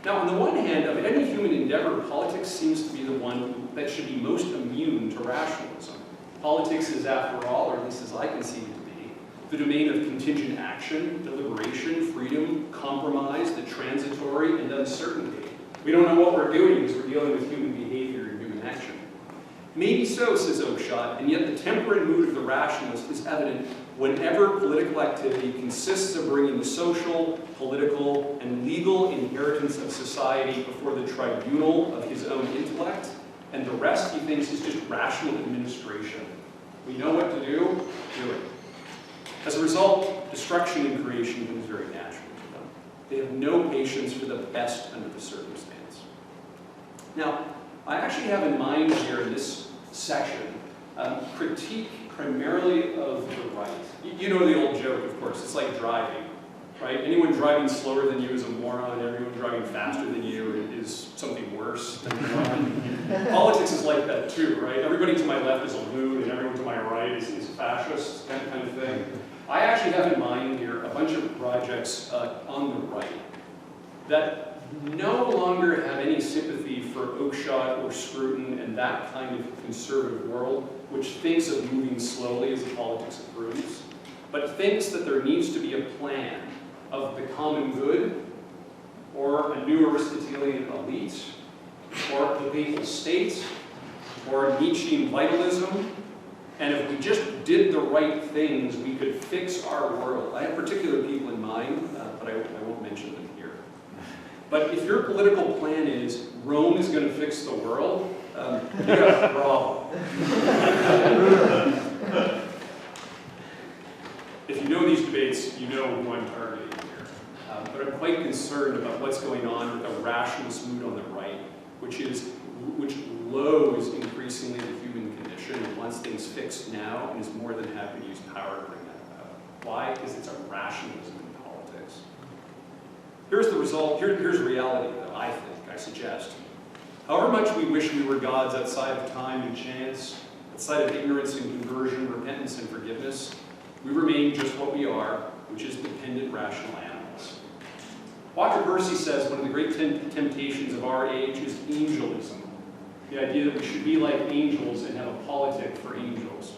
Now, on the one hand, of any human endeavor, politics seems to be the one that should be most immune to rationalism. Politics is, after all, or at least as I conceive it to be, the domain of contingent action, deliberation, freedom, compromise, the transitory, and uncertainty. We don't know what we're doing because we're dealing with human behavior and human action. Maybe so, says Oakeshott, and yet the temperate mood of the rationalist is evident whenever political activity consists of bringing the social, political, and legal inheritance of society before the tribunal of his own intellect, and the rest, he thinks, is just rational administration. We know what to do it. As a result, destruction and creation comes very natural to them. They have no patience for the best under the circumstance. Now, I actually have in mind here in this section critique primarily of the right. You know the old joke, of course, it's like driving, right? Anyone driving slower than you is a moron, everyone driving faster than you is something worse than a moron. Politics is like that too, right? Everybody to my left is a loon and everyone to my right is fascist, that kind of thing. I actually have in mind here a bunch of projects on the right that no longer have any sympathy for Oakeshott or Scruton and that kind of conservative world, which thinks of moving slowly as a politics of prudence, but thinks that there needs to be a plan of the common good, or a new Aristotelian elite, or the papal state, or Nietzschean vitalism, and if we just did the right things, we could fix our world. I have particular people in mind, but I won't mention them here. But if your political plan is Rome is going to fix the world, you got a problem. If you know these debates, you know who I'm targeting here. But I'm quite concerned about what's going on with the rationalist mood on the right, which loathes increasingly the human condition and wants things fixed now and is more than happy to use power to bring that about. Why? Because it's a rationalism in politics. Here's the result. Here's reality, though, I think, I suggest. However much we wish we were gods outside of time and chance, outside of ignorance and conversion, repentance and forgiveness, we remain just what we are, which is dependent rational animals. Walter Percy says one of the great temptations of our age is angelism, the idea that we should be like angels and have a politic for angels.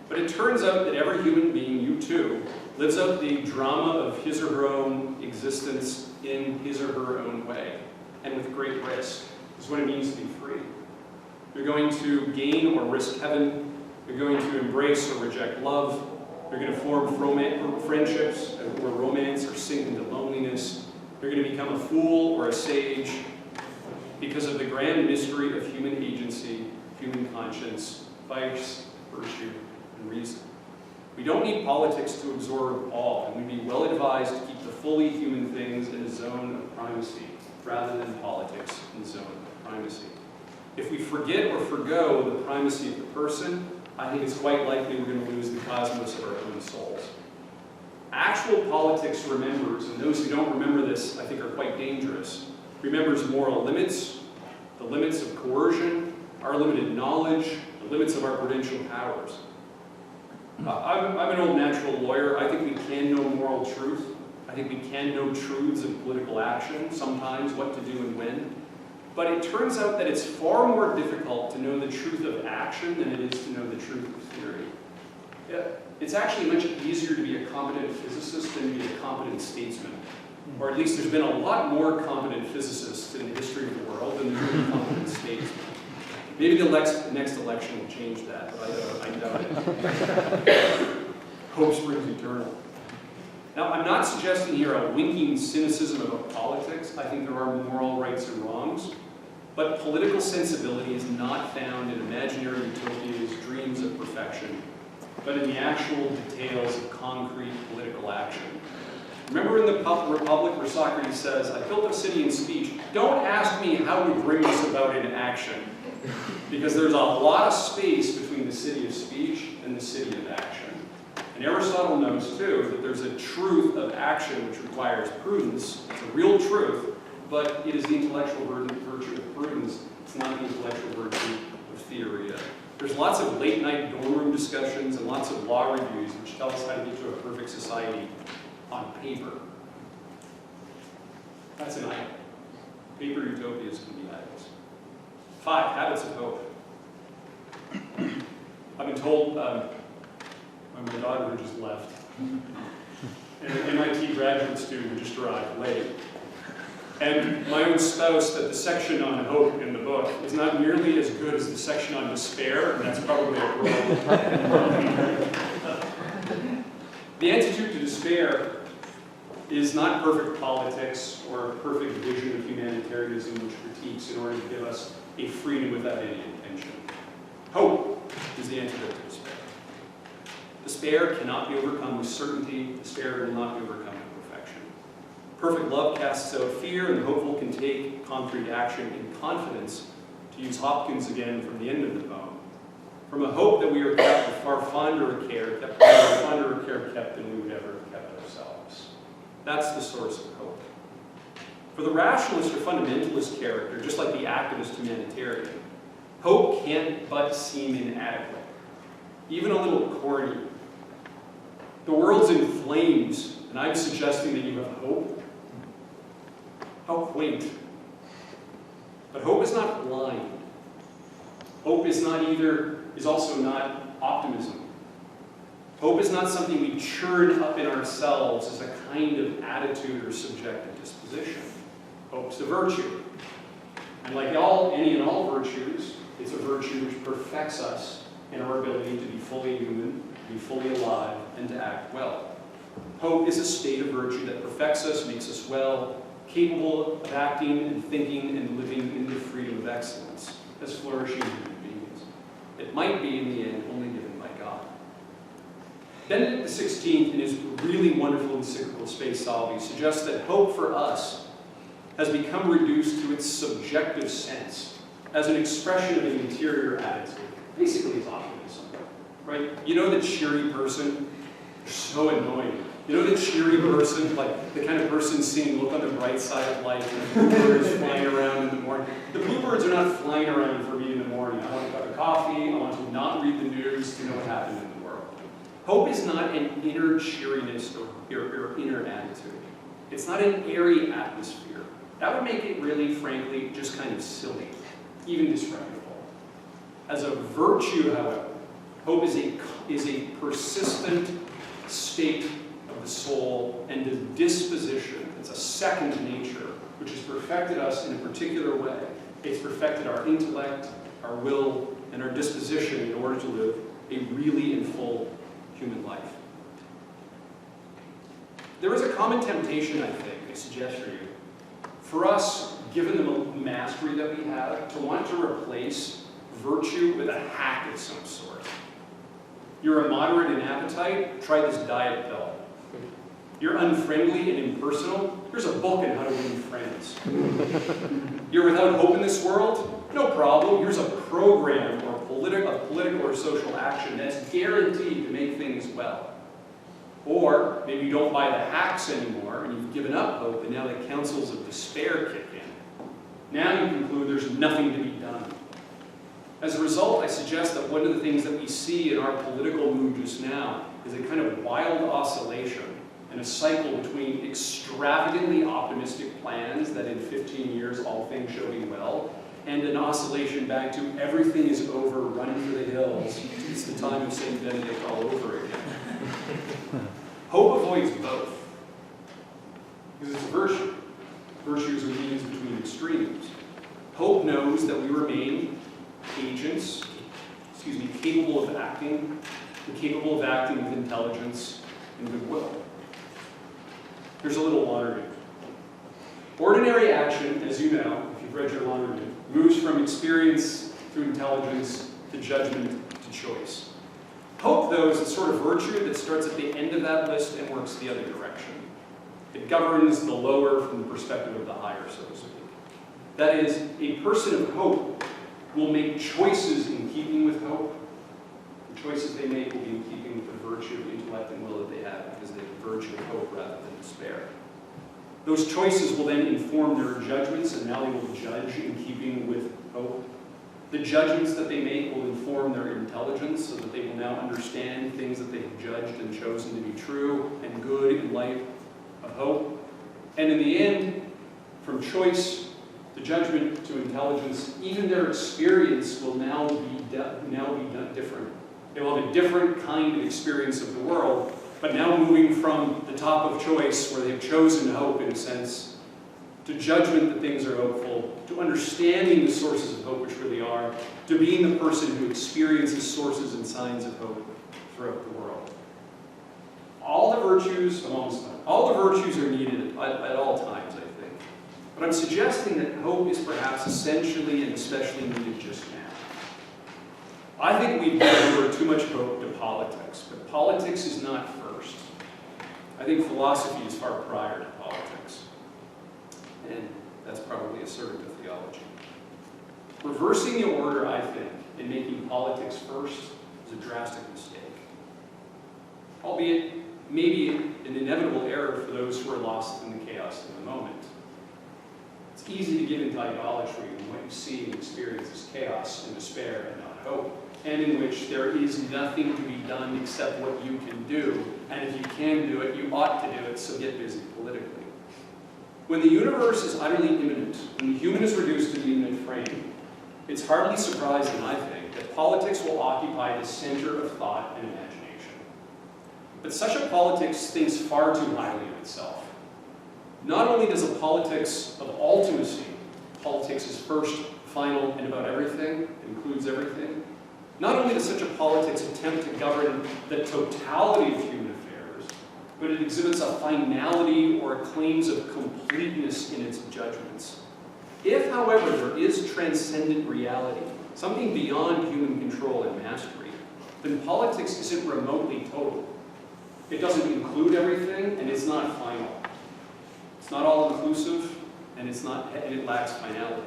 But it turns out that every human being, you too, lives out the drama of his or her own existence in his or her own way, and with great risk. This is what it means to be free. You're going to gain or risk heaven. You're going to embrace or reject love. You're going to form friendships or romance or sink into loneliness. You're going to become a fool or a sage because of the grand mystery of human agency, human conscience, vice, virtue, and reason. We don't need politics to absorb all, and we'd be well advised to keep the fully human things in a zone of primacy, rather than politics in a zone of primacy. If we forget or forgo the primacy of the person, I think it's quite likely we're going to lose the cosmos of our own souls. Actual politics remembers, and those who don't remember this, I think, are quite dangerous, remembers moral limits, the limits of coercion, our limited knowledge, the limits of our prudential powers. I'm an old natural lawyer. I think we can know moral truth, I think we can know truths of political action, sometimes what to do and when. But it turns out that it's far more difficult to know the truth of action than it is to know the truth of theory. It's actually much easier to be a competent physicist than to be a competent statesman. Or at least there's been a lot more competent physicists in the history of the world than there's been competent statesmen. Maybe the next election will change that, but I doubt it. Hope springs eternal. Now, I'm not suggesting here a winking cynicism about politics. I think there are moral rights and wrongs. But political sensibility is not found in imaginary utopias, dreams of perfection, but in the actual details of concrete political action. Remember in the Republic where Socrates says, I built a city in speech. Don't ask me how to bring this about in action. Because there's a lot of space between the city of speech and the city of action. And Aristotle knows, too, that there's a truth of action which requires prudence. It's a real truth, but it is the intellectual virtue of prudence. It's not the intellectual virtue of theory. There's lots of late-night dorm room discussions and lots of law reviews which tell us how to get to a perfect society on paper. That's an idol. Paper utopias can be idols. 5, habits of hope. I've been told, my daughter who just left, and an MIT graduate student who just arrived late, and my own spouse, that the section on hope in the book is not nearly as good as the section on despair, and that's probably a problem. The antidote to despair is not perfect politics or a perfect vision of humanitarianism which critiques in order to give us a freedom without any intention. Hope is the antidote to despair. Despair cannot be overcome with certainty. Despair will not be overcome with perfection. Perfect love casts out fear, and the hopeful can take concrete action in confidence, to use Hopkins again from the end of the poem. From a hope that we are kept with far fonder care kept than we would ever have kept ourselves. That's the source of hope. For the rationalist or fundamentalist character, just like the activist humanitarian, hope can't but seem inadequate, even a little corny. The world's in flames, and I'm suggesting that you have hope. How quaint. But hope is not blind. Hope is also not optimism. Hope is not something we churn up in ourselves as a kind of attitude or subjective disposition. Hope's a virtue. And like any and all virtues, it's a virtue which perfects us in our ability to be fully human, to be fully alive, and to act well. Hope is a state of virtue that perfects us, makes us well, capable of acting and thinking and living in the freedom of excellence as flourishing human beings. It might be, in the end, only given by God. Benedict XVI, in his really wonderful encyclical Spe Salvi, suggests that hope for us has become reduced to its subjective sense as an expression of an interior attitude. Basically, it's optimism, right? You know the cheery person? They're so annoying. You know the cheery person, like the kind of person seeing look on the bright side of life, and the bluebirds flying around in the morning. The bluebirds are not flying around for me in the morning. I want a cup of coffee. I want to not read the news to know what happened in the world. Hope is not an inner cheeriness or inner attitude. It's not an airy atmosphere. That would make it really, frankly, just kind of silly, even disreputable. As a virtue, however, hope is a persistent state of the soul and a disposition. It's a second nature, which has perfected us in a particular way. It's perfected our intellect, our will, and our disposition in order to live a really and full human life. There is a common temptation, I think, I suggest for you, for us, given the mastery that we have, to want to replace virtue with a hack of some sort. You're immoderate in appetite, try this diet pill. You're unfriendly and impersonal, here's a book on how to win friends. You're without hope in this world? No problem, here's a program or political or social action that's guaranteed to make things well. Or maybe you don't buy the hacks anymore and you've given up hope and now the counsels of despair kick in. Now you conclude there's nothing to be done. As a result, I suggest that one of the things that we see in our political mood just now is a kind of wild oscillation and a cycle between extravagantly optimistic plans that in 15 years all things shall be well, and an oscillation back to everything is over, run for the hills, it's the time of St. Benedict all over again. Hope avoids both, because it's a virtue. Virtues are means between extremes. Hope knows that we remain agents, capable of acting, and capable of acting with intelligence and goodwill. Here's a little Lonergan. Ordinary action, as you know, if you've read your Lonergan, moves from experience through intelligence to judgment to choice. Hope, though, is a sort of virtue that starts at the end of that list and works the other direction. It governs the lower from the perspective of the higher, so to speak. That is, a person of hope will make choices in keeping with hope. The choices they make will be in keeping with the virtue of intellect and will that they have, because they have the virtue of hope rather than despair. Those choices will then inform their judgments, and now they will judge in keeping with hope. The judgments that they make will inform their intelligence, so that they will now understand things that they have judged and chosen to be true and good in light of hope. And in the end, from choice to judgment to intelligence, even their experience will now be done different. They will have a different kind of experience of the world, but now moving from the top of choice, where they've chosen hope in a sense, to judgment that things are hopeful, to understanding the sources of hope which really are, to being the person who experiences sources and signs of hope throughout the world. All the virtues are needed at all times, I think. But I'm suggesting that hope is perhaps essentially and especially needed just now. I think we've given over too much hope to politics, but politics is not first. I think philosophy is far prior to politics. And that's probably assertive theology. Reversing the order, I think, and making politics first is a drastic mistake. Albeit, maybe an inevitable error for those who are lost in the chaos of the moment. It's easy to get into idolatry when what you see and experience is chaos and despair and not hope, and in which there is nothing to be done except what you can do, and if you can do it, you ought to do it, so get busy politically. When the universe is utterly immanent, when the human is reduced to the immanent frame, it's hardly surprising, I think, that politics will occupy the center of thought and imagination. But such a politics thinks far too highly of itself. Not only does a politics of ultimacy, politics is first, final, and about everything, includes everything, not only does such a politics attempt to govern the totality of human affairs, but it exhibits a finality or claims of completeness in its judgments. If, however, there is transcendent reality, something beyond human control and mastery, then politics isn't remotely total. It doesn't include everything, and it's not final. It's not all-inclusive, and it lacks finality.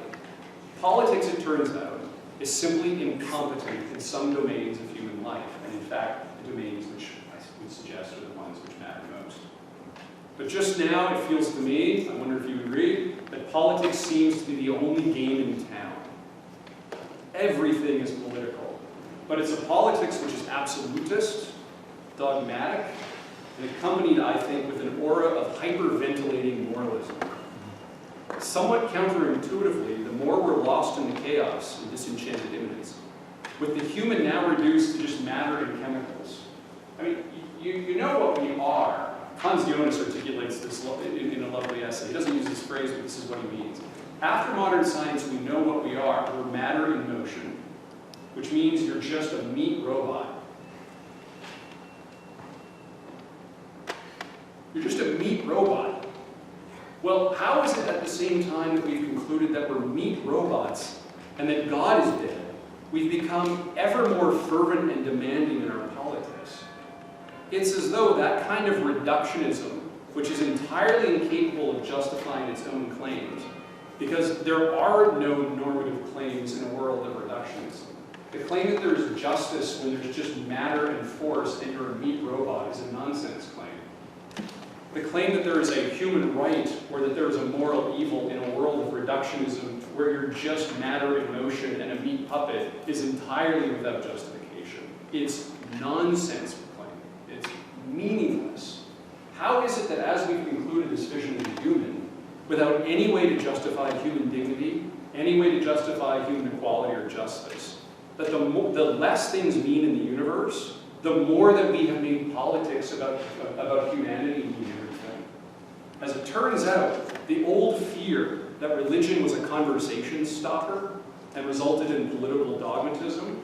Politics, it turns out, is simply incompetent in some domains of human life, and in fact, the domains which I would suggest are the ones which matter most. But just now, it feels to me, I wonder if you agree, that politics seems to be the only game in town. Everything is political, but it's a politics which is absolutist, dogmatic, and accompanied, I think, with an aura of hyperventilating moralism. Somewhat counterintuitively, the more we're lost in the chaos and disenchanted immanence, with the human now reduced to just matter and chemicals. I mean, you know what we are. Hans Jonas articulates this in a lovely essay. He doesn't use this phrase, but this is what he means. After modern science, we know what we are. We're matter in motion, which means you're just a meat robot. You're just a meat robot. Well, how is it at the same time that we've concluded that we're meat robots and that God is dead, we've become ever more fervent and demanding in our politics? It's as though that kind of reductionism, which is entirely incapable of justifying its own claims, because there are no normative claims in a world of reductionism. The claim that there's justice when there's just matter and force and you're a meat robot is a nonsense claim. The claim that there is a human right or that there is a moral evil in a world of reductionism where you're just matter in motion and a meat puppet is entirely without justification. It's nonsense claim. It's meaningless. how is it that as we've concluded this vision of the human, without any way to justify human dignity, any way to justify human equality or justice, that the less things mean in the universe, the more that we have made politics about humanity mean everything. As it turns out, the old fear that religion was a conversation stopper and resulted in political dogmatism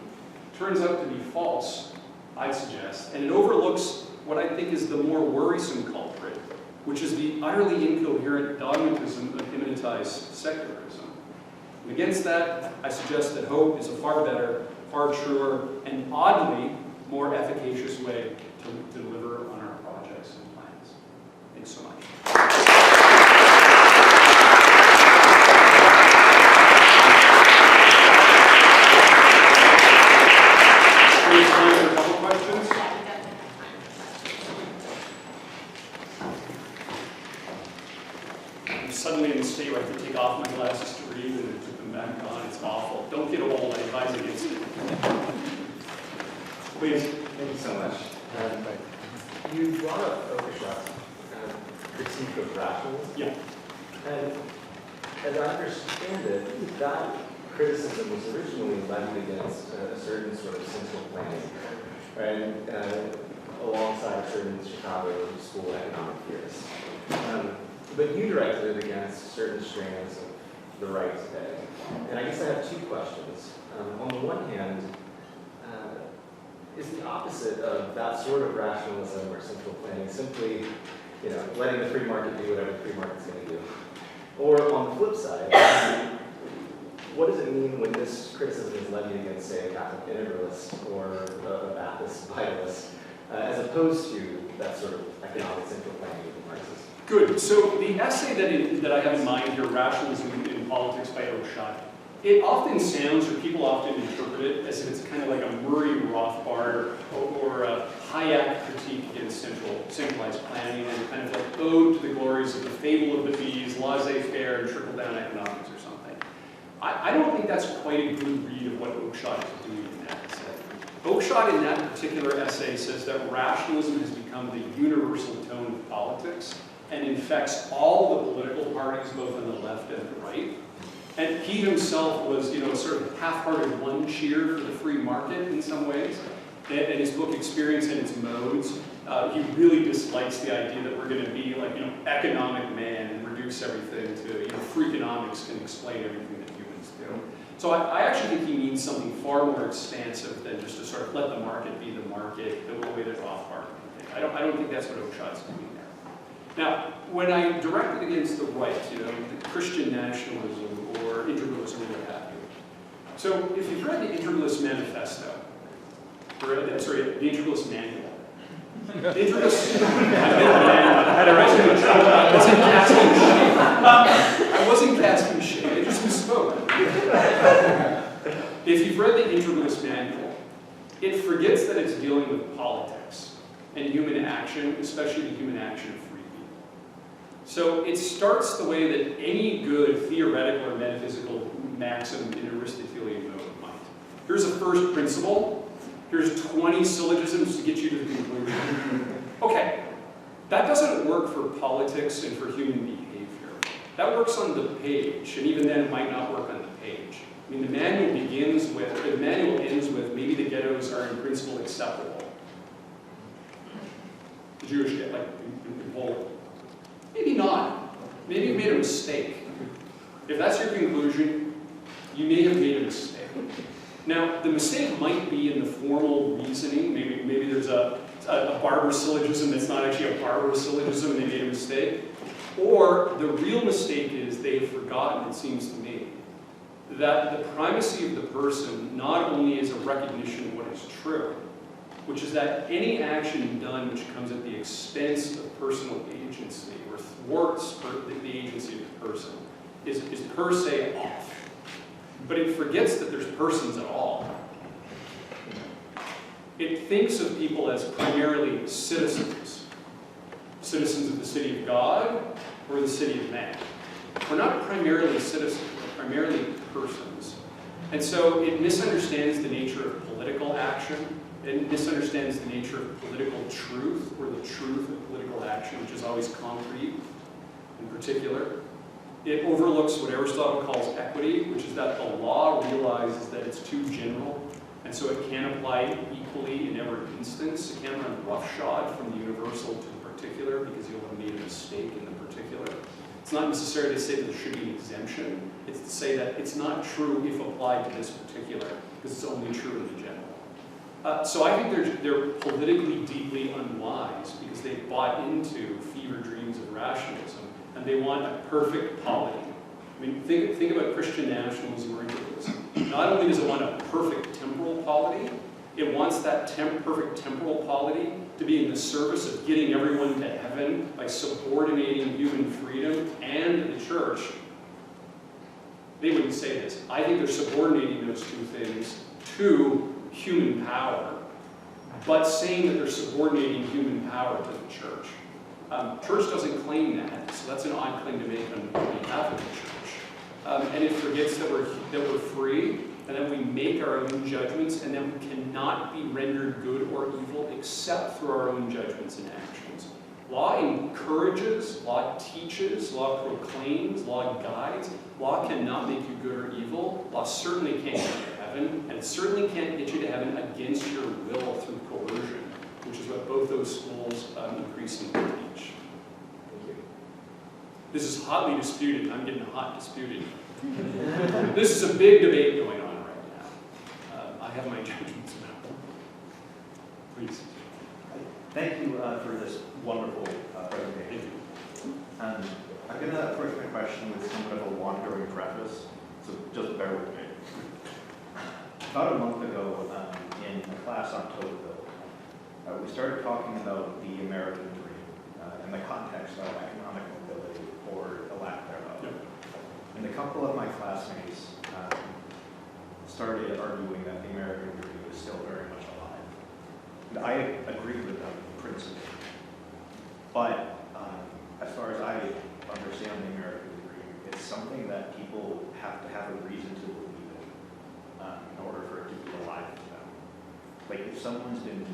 turns out to be false, I'd suggest, and it overlooks what I think is the more worrisome culprit, which is the utterly incoherent dogmatism of immanentized secularism. And against that, I suggest that hope is a far better, far truer, and oddly more efficacious way to deliver on our projects and plans. Thanks so much. We have time for a couple questions. Yeah, we definitely have time. I'm suddenly in the state where I have to take off my glasses to read and then put them back on. It's awful. Don't get old. I advise against it. Please. Thank you so much. You brought up Oakeshott's critique of rationalism. Yeah. And as I understand it, that criticism was originally levied against a certain sort of central planning, right? Alongside certain Chicago school economic theorists. But you directed it against certain strands of the right today. And I guess I have two questions. On the one hand, is the opposite of that sort of rationalism or central planning simply, letting the free market do whatever the free market's going to do? Or on the flip side, what does it mean when this criticism is levied against, say, a Catholic integralist or a Baptist vitalist, as opposed to that sort of economic central planning of the Marxists? Good. So the essay that I have in mind here, Rationalism in Politics by Oakeshott, it often sounds, or people often interpret it as if it's kind of like a Murray Rothbard or a Hayek critique against centralized planning, and kind of like ode to the glories of the fable of the bees, laissez-faire, and trickle-down economics or something. I don't think that's quite a good read of what Oakeshott is doing in that essay. Oakeshott in that particular essay says that rationalism has become the universal tone of politics and infects all the political parties, both on the left and the right. And he himself was, a sort of half-hearted one-cheer for the free market in some ways. In his book, Experience and Its Modes, he really dislikes the idea that we're going to be like, economic man and reduce everything to, freakonomics can explain everything that humans do. So I actually think he means something far more expansive than just to sort of let the market be the market, the way that Rothbard did. I don't think that's what Oakeshott's doing there. Now, when I direct it against the right, the Christian nationalism or integralism or what have you. So if you've read the Integralist Manifesto, or the Integralist Manual, the Integralist, I wasn't casting shade, I just misspoke. If you've read the Integralist Manual, it forgets that it's dealing with politics and human action, especially the human action of free people. So it starts the way that any good theoretical or metaphysical maxim in Aristotelian mode might. Here's a first principle. Here's 20 syllogisms to get you to the conclusion. Okay, that doesn't work for politics and for human behavior. That works on the page, and even then it might not work on the page. I mean, the manual ends with, maybe the ghettos are in principle acceptable. The Jewish ghetto, like in Poland. Maybe not. Maybe you made a mistake. If that's your conclusion, you may have made a mistake. Now, the mistake might be in the formal reasoning. Maybe there's a barber syllogism that's not actually a barber syllogism and they made a mistake. Or the real mistake is they've forgotten, it seems to me, that the primacy of the person not only is a recognition of what is true, which is that any action done which comes at the expense of personal agency or thwarts the agency of the person is per se off. But it forgets that there's persons at all. It thinks of people as primarily citizens. Citizens of the city of God or the city of man. We're not primarily citizens, we're primarily persons. And so it misunderstands the nature of political action It misunderstands the nature of political truth, or the truth of political action, which is always concrete in particular. It overlooks what Aristotle calls equity, which is that the law realizes that it's too general, and so it can't apply equally in every instance. It can't run roughshod from the universal to the particular, because you'll have made a mistake in the particular. It's not necessary to say that there should be an exemption. It's to say that it's not true if applied to this particular, because it's only true in the general. So I think they're politically deeply unwise, because they've bought into fever dreams of rationalism, and they want a perfect polity. I mean, think about Christian nationalism or individualism. Not only does it want a perfect temporal polity, it wants that perfect temporal polity to be in the service of getting everyone to heaven by subordinating human freedom and the church. They wouldn't say this. I think they're subordinating those two things to human power, but saying that they're subordinating human power to the church. Church doesn't claim that, so that's an odd claim to make on behalf of the church. And it forgets that we're free, and that we make our own judgments, and that we cannot be rendered good or evil except through our own judgments and actions. Law encourages, law teaches, law proclaims, law guides. Law cannot make you good or evil. Law certainly can't get you to heaven, and it certainly can't get you to heaven against your will through coercion, which is what both those schools increasingly teach. Thank you. This is hotly disputed. I'm getting hot disputed. This is a big debate going on right now. I have my judgments now. Please. Thank you for this wonderful presentation. I'm going to approach my question with somewhat of a wandering preface, so just bear with me. About a month ago, in a class on Tocqueville, we started talking about the American dream in the context of economic mobility, or the lack thereof. Yep. And a couple of my classmates started arguing that the American dream is still very much alive. And I agree with them principally. But as far as I understand the American dream, it's something that people have to have a reason to believe in order for it to be alive to them. Like if someone's been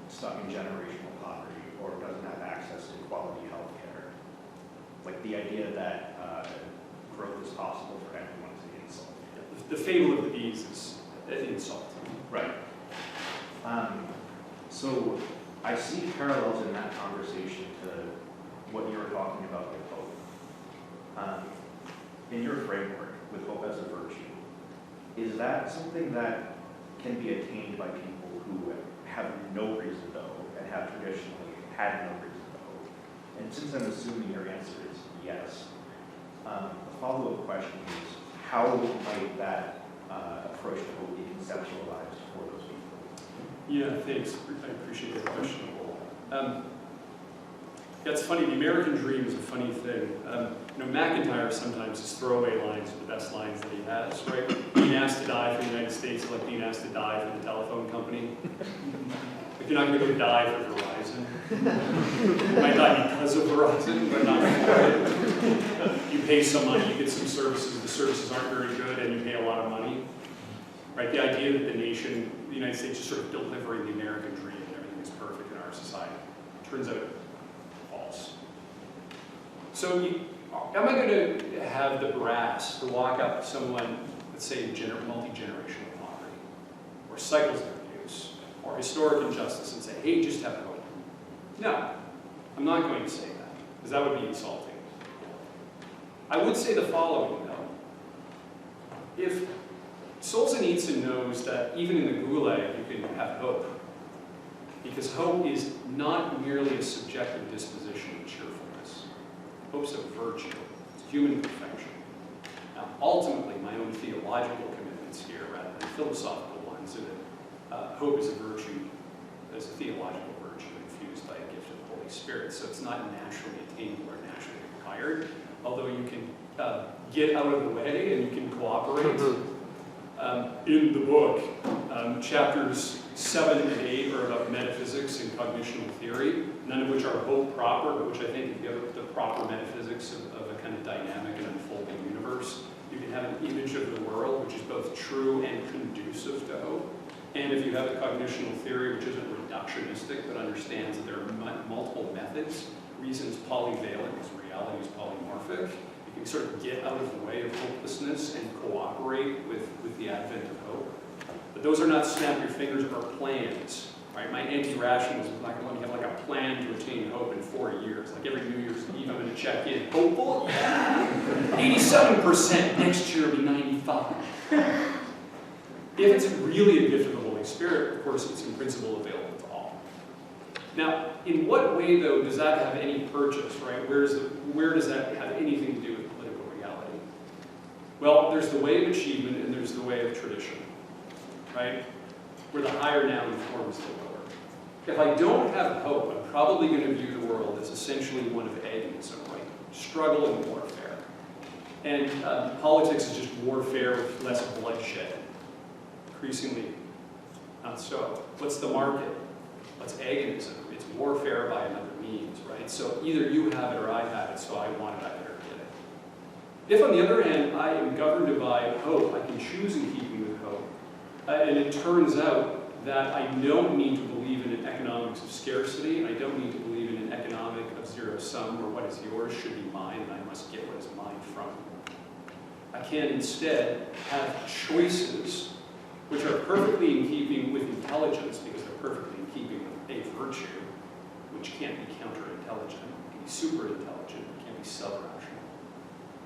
stuck in generational poverty or doesn't have access to quality health care, like the idea that growth is possible for everyone is an insult. The fable of the bees is an insult. Right. So I see parallels in that conversation to what you were talking about with hope. In your framework, with hope as a virtue, is that something that can be attained by people who have no reason to hope and have traditionally had no reason to hope? And since I'm assuming your answer is yes, the follow-up question is, how might that approach to hope be conceptualized for those people? Yeah, thanks. I appreciate the question. Yeah, it's funny. The American dream is a funny thing. McIntyre sometimes his throwaway lines are the best lines that he has, right? Being asked to die for the United States is like being asked to die for the telephone company. Like you're not going to go die for Verizon. You might die because of Verizon, but not for it. You pay some money, you get some services. The services aren't very good, and you pay a lot of money. Right? The idea that the nation, the United States, is sort of delivering the American dream and everything is perfect in our society. Turns out false. So am I going to have the brass to walk up to someone, let's say, multi-generational poverty, or cycles of abuse, or historic injustice, and say, hey, just have hope? No, I'm not going to say that, because that would be insulting. I would say the following, though. If Solzhenitsyn knows that even in the Gulag you can have hope, because hope is not merely a subjective disposition of cheerfulness. Hope's a virtue. It's human perfection. Now, ultimately, my own theological commitments here, rather than philosophical ones, are that hope is a virtue, as a theological virtue infused by a gift of the Holy Spirit. So it's not naturally attainable or naturally acquired, although you can get out of the way and you can cooperate. In the book, chapters 7 and 8 are about metaphysics and cognitional theory, none of which are hope proper, but which I think if you have the proper metaphysics of a kind of dynamic and unfolding universe, you can have an image of the world which is both true and conducive to hope. And if you have a cognitional theory which isn't reductionistic but understands that there are multiple methods, reason is polyvalent because reality is polymorphic, you can sort of get out of the way of hopelessness and cooperate with the advent of hope. But those are not snap your fingers or plans. Right? My anti-rationalism is not going to let me have like a plan to attain hope in 4 years. Like every New Year's Eve, I'm going to check in. Hopeful? Yeah! 87%. Next year will be 95. If it's really a gift of the Holy Spirit, of course, it's in principle available to all. Now, in what way, though, does that have any purchase, right? Where does that have anything to do with political reality? Well, there's the way of achievement and there's the way of tradition, right? Where the higher now informs the lower. If I don't have hope, I'm probably going to view the world as essentially one of agonism, right? Struggle and warfare. And politics is just warfare with less bloodshed. Increasingly not so. What's the market? What's agonism? It's warfare by another means, right? So either you have it or I have it, so I want it, I better get it. If, on the other hand, I am governed by hope, I can choose in keeping with hope, and it turns out that I don't need to believe in an economics of scarcity, and I don't need to believe in an economic of zero sum, where what is yours should be mine, and I must get what is mine from you. I can instead have choices which are perfectly in keeping with intelligence, because they're perfectly in keeping with a virtue, which can't be counterintelligent, it can be superintelligent, it can't be self-rational.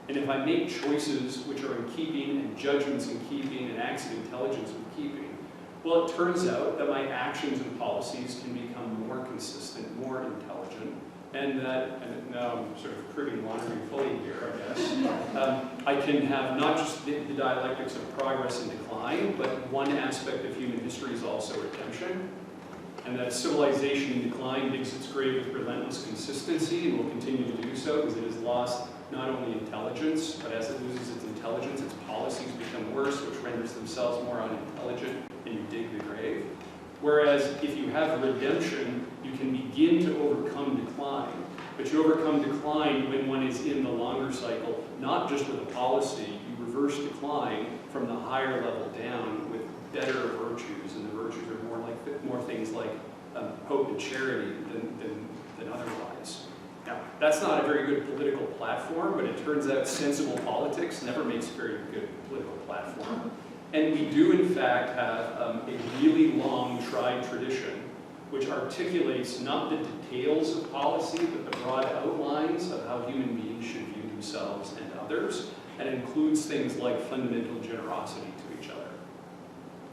And if I make choices which are in keeping, and judgments in keeping, and acts of intelligence in keeping, well, it turns out that my actions and policies can become more consistent, more intelligent, and that, and now I'm sort of proving laundry fully here, I guess, I can have not just the dialectics of progress and decline, but one aspect of human history is also redemption, and that civilization in decline digs its grave with relentless consistency, and will continue to do so because it has lost not only intelligence, but as it loses its intelligence, its policies become worse, which renders themselves more unintelligent, and you dig the grave. Whereas if you have redemption, you can begin to overcome decline. But you overcome decline when one is in the longer cycle, not just with a policy, you reverse decline from the higher level down with better virtues, and the virtues are more things like hope and charity than otherwise. Now, that's not a very good political platform, but it turns out sensible politics never makes a very good political platform. And we do, in fact, have a really long, tried tradition which articulates not the details of policy, but the broad outlines of how human beings should view themselves and others, and includes things like fundamental generosity to each other.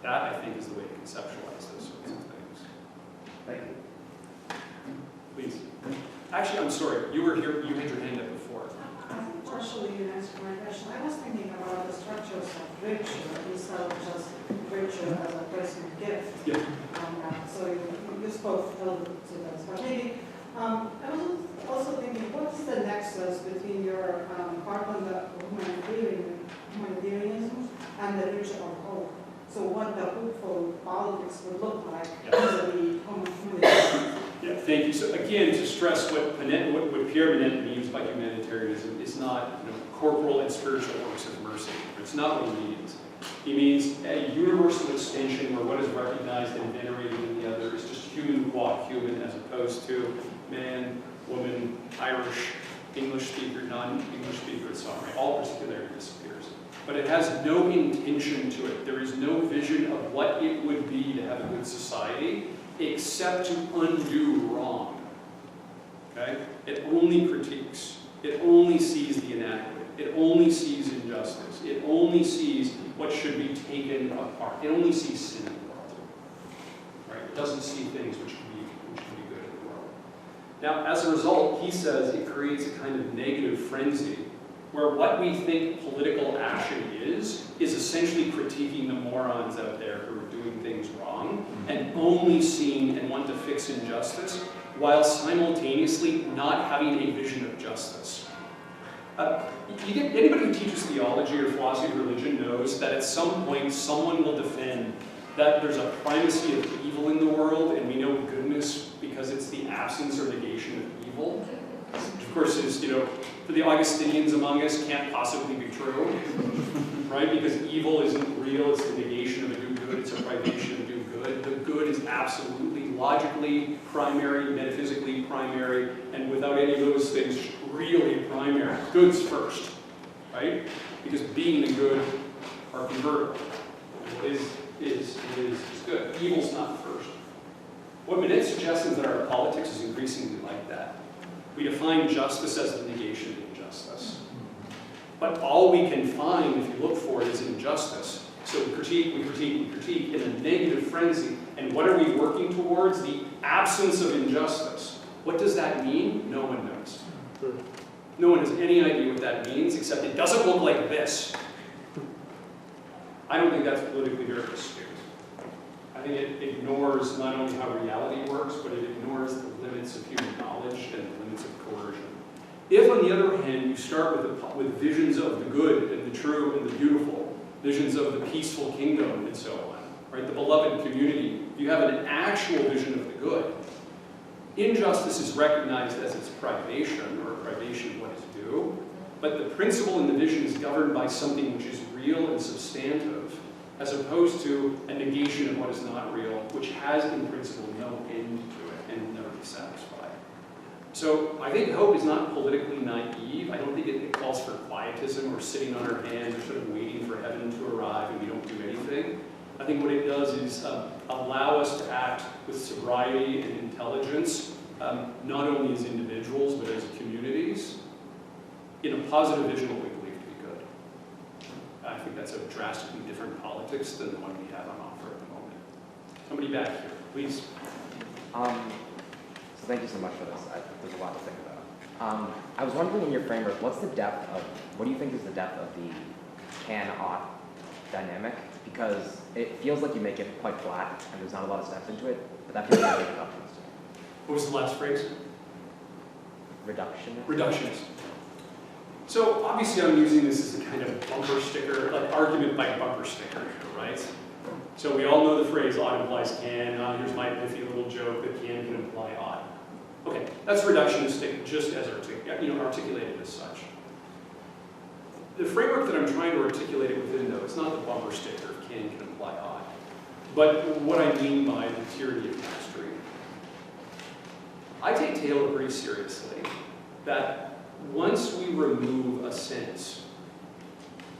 That, I think, is the way to conceptualize those sorts of things. Thank you. Please. Actually, I'm sorry, you were here, you had your hand up before. I think partially you answered my question. I was thinking about the structures of virtue instead of just virtue as a personal gift. Yeah. So you spoke a little bit to this, but maybe I was also thinking, what is the nexus between your part on the humanitarianism and the virtue of hope? So what the hopeful politics would look like vis-a-vis humanitarianism? Yeah, thank you. So again, to stress what Pierre Manent means by humanitarianism is not corporal and spiritual works of mercy. It's not what he means. He means a universal extension where what is recognized and venerated in the other is just human qua human, as opposed to man, woman, Irish, English speaker, non-English speaker, and so on. Right? All particularity disappears. But it has no intention to it. There is no vision of what it would be to have a good society, except to undo wrong. Okay? It only critiques. It only sees the inadequate. It only sees injustice. It only sees what should be taken apart. It only sees sin in the world. Right? It doesn't see things which can be good in the world. Now, as a result, he says it creates a kind of negative frenzy where what we think political action is essentially critiquing the morons out there who are doing things wrong and only seeing and want to fix injustice while simultaneously not having a vision of justice. Anybody who teaches theology or philosophy of religion knows that at some point someone will defend that there's a primacy of evil in the world, and we know goodness because it's the absence or negation of evil. Which of course is, for the Augustinians among us, can't possibly be true, right? Because evil isn't real, it's the negation of a good. good, it's a privation to do good. The good is absolutely logically primary, metaphysically primary, and without any of those things, really primary. Good's first, right? Because being and good are convertible. What is good. Evil's not first. What Minette suggests is that our politics is increasingly like that. We define justice as the negation of injustice. But all we can find, if you look for it, is injustice. So we critique in a negative frenzy. And what are we working towards? The absence of injustice. What does that mean? No one knows. No one has any idea what that means, except it doesn't look like this. I don't think that's politically very astute. I think it ignores not only how reality works, but it ignores the limits of human knowledge and the limits of coercion. If, on the other hand, you start with visions of the good and the true and the beautiful, visions of the peaceful kingdom and so on, right, the beloved community, you have an actual vision of the good. Injustice is recognized as its privation, or a privation of what is due, but the principle in the vision is governed by something which is real and substantive, as opposed to a negation of what is not real, which has in principle no end to it and will never be satisfied. So I think hope is not politically naive. I don't think it calls for quietism or sitting on our hands or sort of waiting for heaven to arrive and we don't do anything. I think what it does is allow us to act with sobriety and intelligence, not only as individuals, but as communities, in a positive vision of what we believe to be good. I think that's a drastically different politics than the one we have on offer at the moment. Somebody back here, please. So thank you so much for this. There's a lot to think about. I was wondering in your framework, what do you think is the depth of the can-ought dynamic? Because it feels like you make it quite flat and there's not a lot of steps into it, but that feels like a reductionist. What was the last phrase? Reductionist? Reductionist. So obviously I'm using this as a kind of bumper sticker, like argument by bumper sticker, right? So we all know the phrase ought implies can. Here's my pithy little joke that can imply ought. Okay, that's reductionistic, just as articulated as such. The framework that I'm trying to articulate it within, though, it's not the bumper sticker of can imply ought, but what I mean by the tyranny of mastery. I take Taylor pretty seriously that once we remove a sense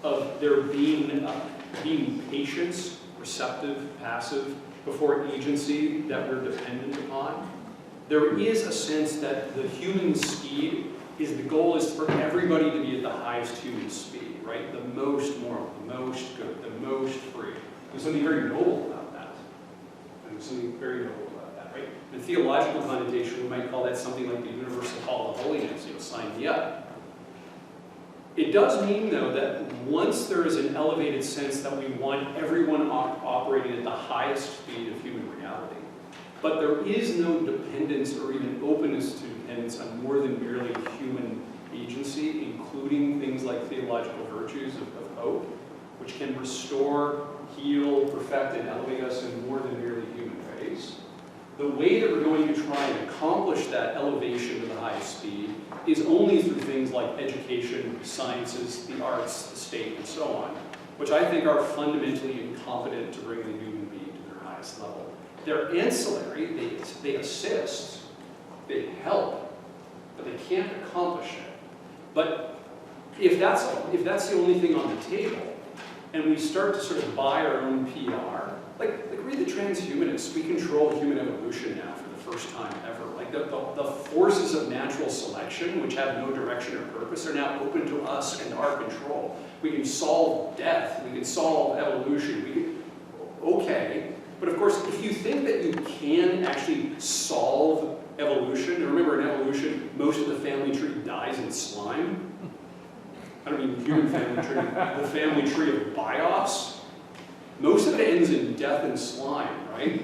of there being patience, receptive, passive, before agency that we're dependent upon, there is a sense that the human speed the goal is for everybody to be at the highest human speed, right? The most moral, the most good, the most free. There's something very noble about that. And there's something very noble about that, right? In theological connotation, we might call that something like the universal call of holiness, sign me up. It does mean, though, that once there is an elevated sense that we want everyone operating at the highest speed of human reality, but there is no dependence or even openness to dependence on more than merely human agency, including things like theological virtues of hope, which can restore, heal, perfect, and elevate us in more than merely human ways. The way that we're going to try and accomplish that elevation to the highest speed is only through things like education, sciences, the arts, the state, and so on, which I think are fundamentally incompetent to bring the human being to their highest level. They're ancillary, they assist, they help, but they can't accomplish it. But if that's the only thing on the table, and we start to sort of buy our own PR, like read the transhumanists, we control human evolution now for the first time ever. Like the forces of natural selection, which have no direction or purpose, are now open to us and our control. We can solve death, we can solve evolution, okay. But of course, if you think that you can actually solve evolution, and remember in evolution, most of the family tree dies in slime. I don't mean the human family tree, the family tree of bios. Most of it ends in death and slime, right?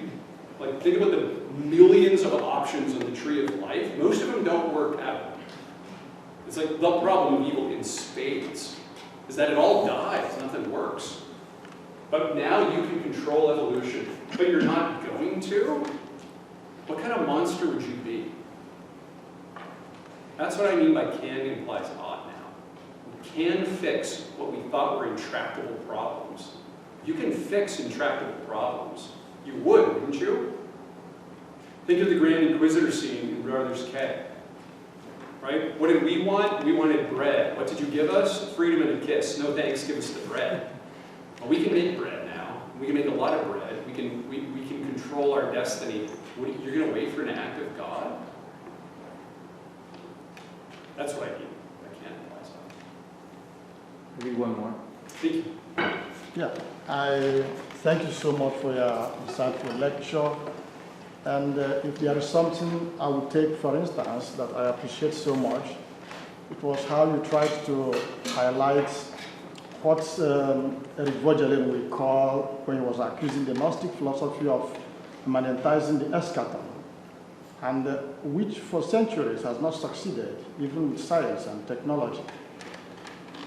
Like think about the millions of options on the tree of life. Most of them don't work out. It's like the problem of evil in spades, is that it all dies, nothing works. But now you can control evolution, but you're not going to? What kind of monster would you be? That's what I mean by can implies ought now. We can fix what we thought were intractable problems. you can fix intractable problems. You would, wouldn't you? Think of the Grand Inquisitor scene in Brothers K. Right? What did we want? We wanted bread. What did you give us? Freedom and a kiss. No thanks, give us the bread. Well, we can make bread now. We can make a lot of bread. We can control our destiny. You're going to wait for an act of God? That's what I mean. I can't realize that. Maybe one more. Thank you. Yeah, I thank you so much for your insightful lecture. And if there is something I would take, for instance, that I appreciate so much, it was how you tried to highlight what Eric Voegelin will call, when he was accusing the Gnostic philosophy of immanentizing the eschaton, and which for centuries has not succeeded, even with science and technology.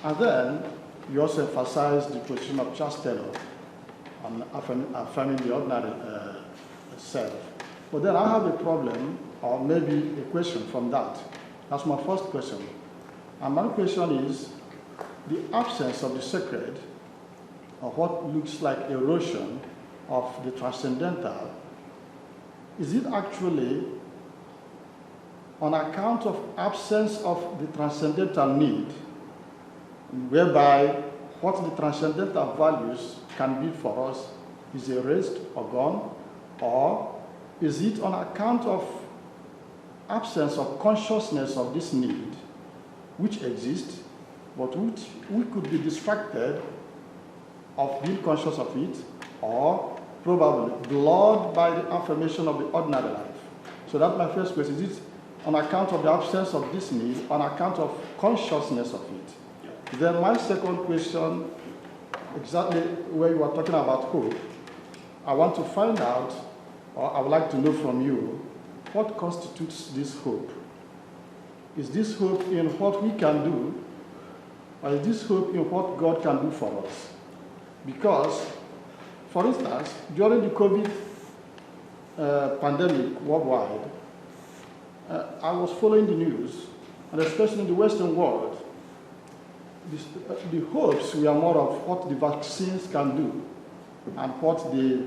And then you also emphasized the position of Charles Taylor on affirming the ordinary self. But then I have a problem, or maybe a question from that. That's my first question. And my question is, the absence of the sacred, or what looks like erosion of the transcendental, is it actually on account of absence of the transcendental need, whereby what the transcendental values can be for us is erased or gone, or is it on account of absence of consciousness of this need, which exists, but which we could be distracted of being conscious of it, or probably blurred by the affirmation of the ordinary life? So that's my first question. Is it on account of the absence of this need, on account of consciousness of it? Yeah. Then my second question, exactly where you are talking about hope, I want to find out, or I would like to know from you, what constitutes this hope? Is this hope in what we can do, or is this hope in what God can do for us? Because, for instance, during the COVID pandemic worldwide, I was following the news, and especially in the Western world, the hopes were more of what the vaccines can do and what the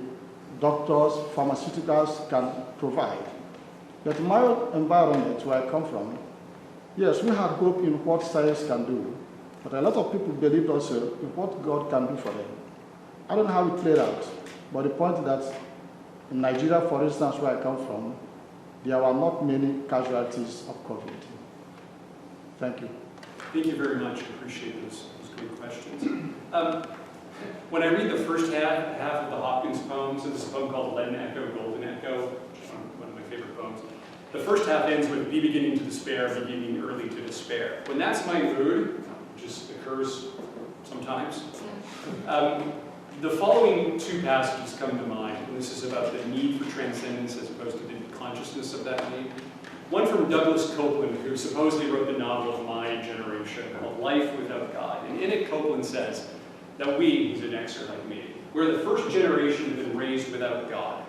doctors, pharmaceuticals can provide. But in my environment, where I come from, yes, we had hope in what science can do, but a lot of people believed also in what God can do for them. I don't know how it played out, but the point is that in Nigeria, for instance, where I come from, there were not many casualties of COVID. Thank you. Thank you very much. I appreciate those great questions. When I read the first half of the Hopkins poem, so this is a poem called Leaden Echo, Golden Echo, which is one of my favorite poems. The first half ends with be beginning to despair, beginning early to despair. When that's my mood, which just occurs sometimes, the following two passages come to mind, and this is about the need for transcendence as opposed to the consciousness of that need. One from Douglas Copeland, who supposedly wrote the novel of my generation called Life Without God. And in it, Copeland says that we, he's an Xer like me, we're the first generation that have been raised without God.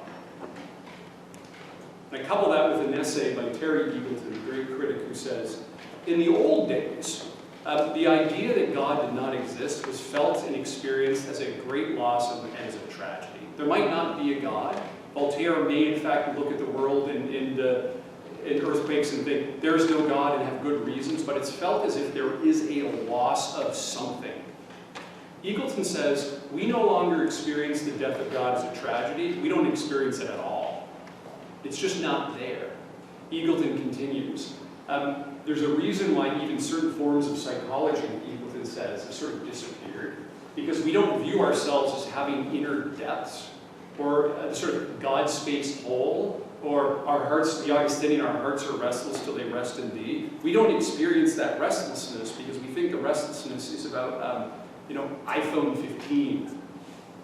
And I couple that with an essay by Terry Eagleton, a great critic, who says, in the old days, the idea that God did not exist was felt and experienced as a great loss and as a tragedy. There might not be a God. Voltaire may, in fact, look at the world in earthquakes and think there is no God and have good reasons, but it's felt as if there is a loss of something. Eagleton says, we no longer experience the death of God as a tragedy. We don't experience it at all. It's just not there. Eagleton continues. There's a reason why even certain forms of psychology, Eagleton says, have sort of disappeared, because we don't view ourselves as having inner depths, or a sort of God-spaced hole, or our hearts, the Augustinian, our hearts are restless till they rest in thee. We don't experience that restlessness because we think the restlessness is about, iPhone 15,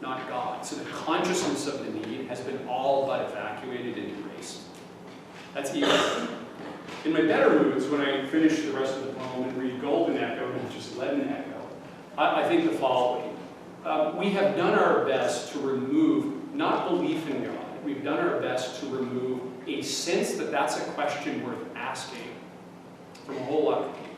not God. So the consciousness of the need has been all but evacuated and erased. That's Eagleton. In my better moods, when I finish the rest of the poem and read Golden Echo, not just Leaden Echo, I think the following. We have done our best to remove, not belief in God, we've done our best to remove a sense that that's a question worth asking from a whole lot of people.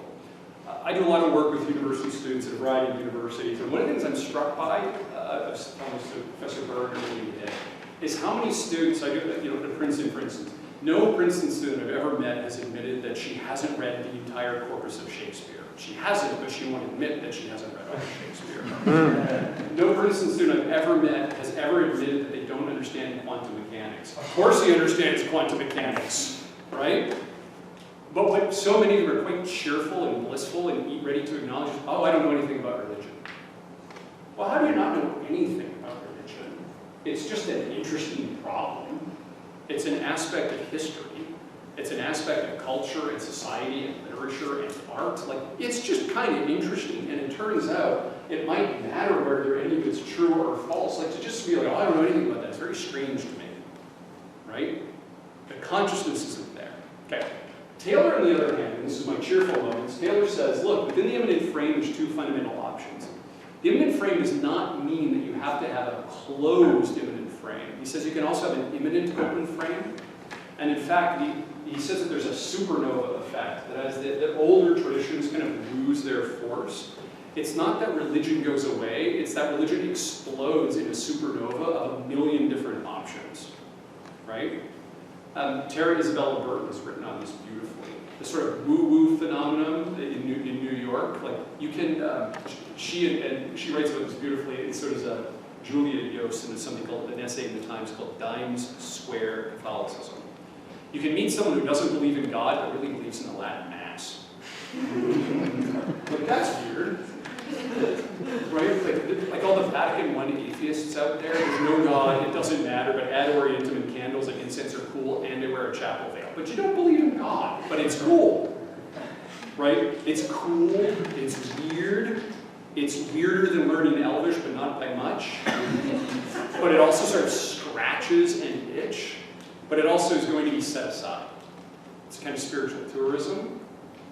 I do a lot of work with university students at a variety of universities, and one of the things I'm struck by I was telling this to Professor Berger the other day, is how many students, I do, at Princeton, for instance, no Princeton student I've ever met has admitted that she hasn't read the entire corpus of Shakespeare. She hasn't, but she won't admit that she hasn't read all of Shakespeare. No Princeton student I've ever met has ever admitted that they don't understand quantum mechanics. Of course he understands quantum mechanics, right? But so many of them are quite cheerful and blissful and ready to acknowledge, oh, I don't know anything about religion. Well, how do you not know anything about religion? It's just an interesting problem. It's an aspect of history. It's an aspect of culture and society and literature and art. Like, it's just kind of interesting. And it turns out it might matter whether any of it's true or false. Like, to just be like, oh, I don't know anything about that. It's very strange to me, right? The consciousness isn't there. Okay. Taylor, on the other hand, and this is my cheerful moments, Taylor says, look, within the immanent frame, there's two fundamental options. The immanent frame does not mean that you have to have a closed immanent frame. He says you can also have an immanent open frame. And in fact, he says that there's a supernova effect, that as the older traditions kind of lose their force, it's not that religion goes away, it's that religion explodes in a supernova of a million different options, right? Tara Isabella Burton has written on this beautifully. The sort of woo-woo phenomenon in New York, like you can, she writes about this beautifully, and so does Julia Yost, and there's something called, an essay in the Times called Dimes Square Catholicism. You can meet someone who doesn't believe in God, but really believes in the Latin Mass. Like, that's weird. Right? Like all the Vatican I atheists out there, there's no God, it doesn't matter, but ad orientem and candles and incense are cool, and they wear a chapel veil. But you don't believe in God, but it's cool. Right? It's cool, it's weird, it's weirder than learning Elvish, but not by much. But it also sort of scratches and itch, but it also is going to be set aside. It's a kind of spiritual tourism,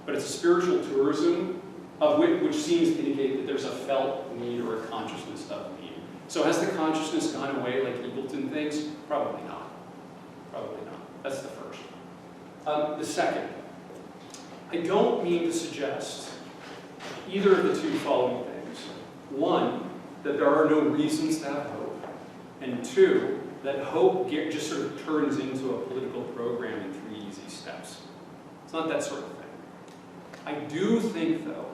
but it's a spiritual tourism of which seems to indicate that there's a felt need or a consciousness of need. So has the consciousness gone away like Eagleton thinks? Probably not. Probably not. That's the first. The second, I don't mean to suggest either of the two following things. One, that there are no reasons to have hope. And two, that hope just sort of turns into a political program in 3 easy steps. It's not that sort of thing. I do think, though,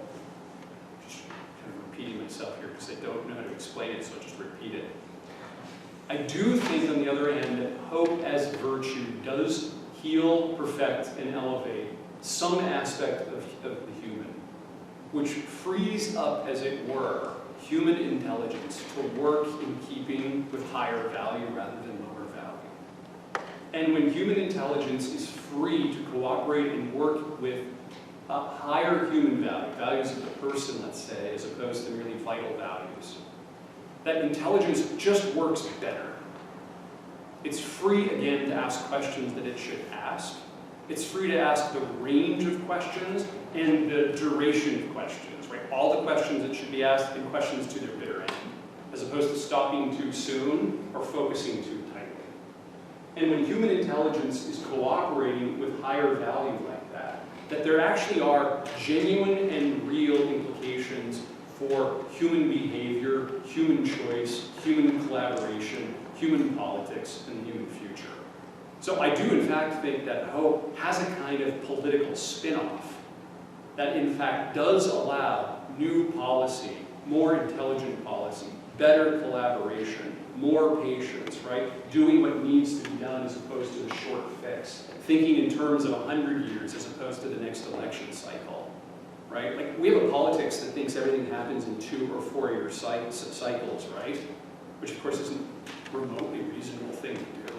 just kind of repeating myself here because I don't know how to explain it, so I'll just repeat it. I do think, on the other hand, that hope as virtue does heal, perfect, and elevate some aspect of the human, which frees up, as it were, human intelligence to work in keeping with higher value rather than lower value. And when human intelligence is free to cooperate and work with higher human value, values of the person, let's say, as opposed to merely vital values, that intelligence just works better. It's free, again, to ask questions that it should ask. It's free to ask the range of questions and the duration of questions, right? All the questions that should be asked and questions to their bitter end, as opposed to stopping too soon or focusing too tightly. And when human intelligence is cooperating with higher value like that, that there actually are genuine and real implications for human behavior, human choice, human collaboration, human politics, and the human future. So I do, in fact, think that hope has a kind of political spin-off that, in fact, does allow new policy, more intelligent policy, better collaboration, more patience, right? Doing what needs to be done as opposed to a short fix. Thinking in terms of 100 years as opposed to the next election cycle, right? Like, we have a politics that thinks everything happens in 2 or 4 year cycles, right? Which, of course, isn't a remotely reasonable thing to do.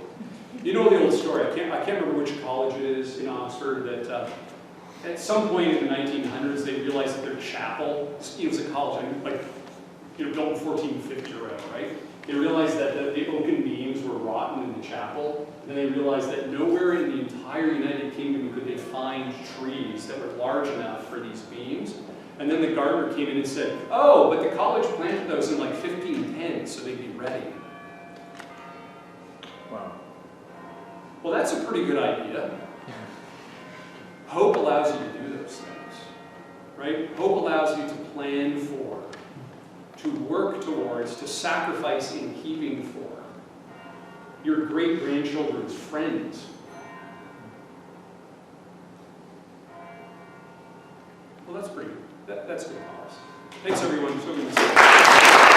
You know the old story, I can't remember which college it is in Oxford, that at some point in the 1900s, they realized that their chapel, it was a college, like, built in 1450 or whatever, right? They realized that the oaken beams were rotten in the chapel, and then they realized that nowhere in the entire United Kingdom could they find trees that were large enough for these beams. And then the gardener came in and said, oh, but the college planted those in like 1510, so they'd be ready. Wow. Well, that's a pretty good idea. Hope allows you to do those things, right? Hope allows you to plan for, to work towards, to sacrifice in keeping for your great-grandchildren's friends. Well, that's pretty, that's good policy. Thanks, everyone. So good to see you.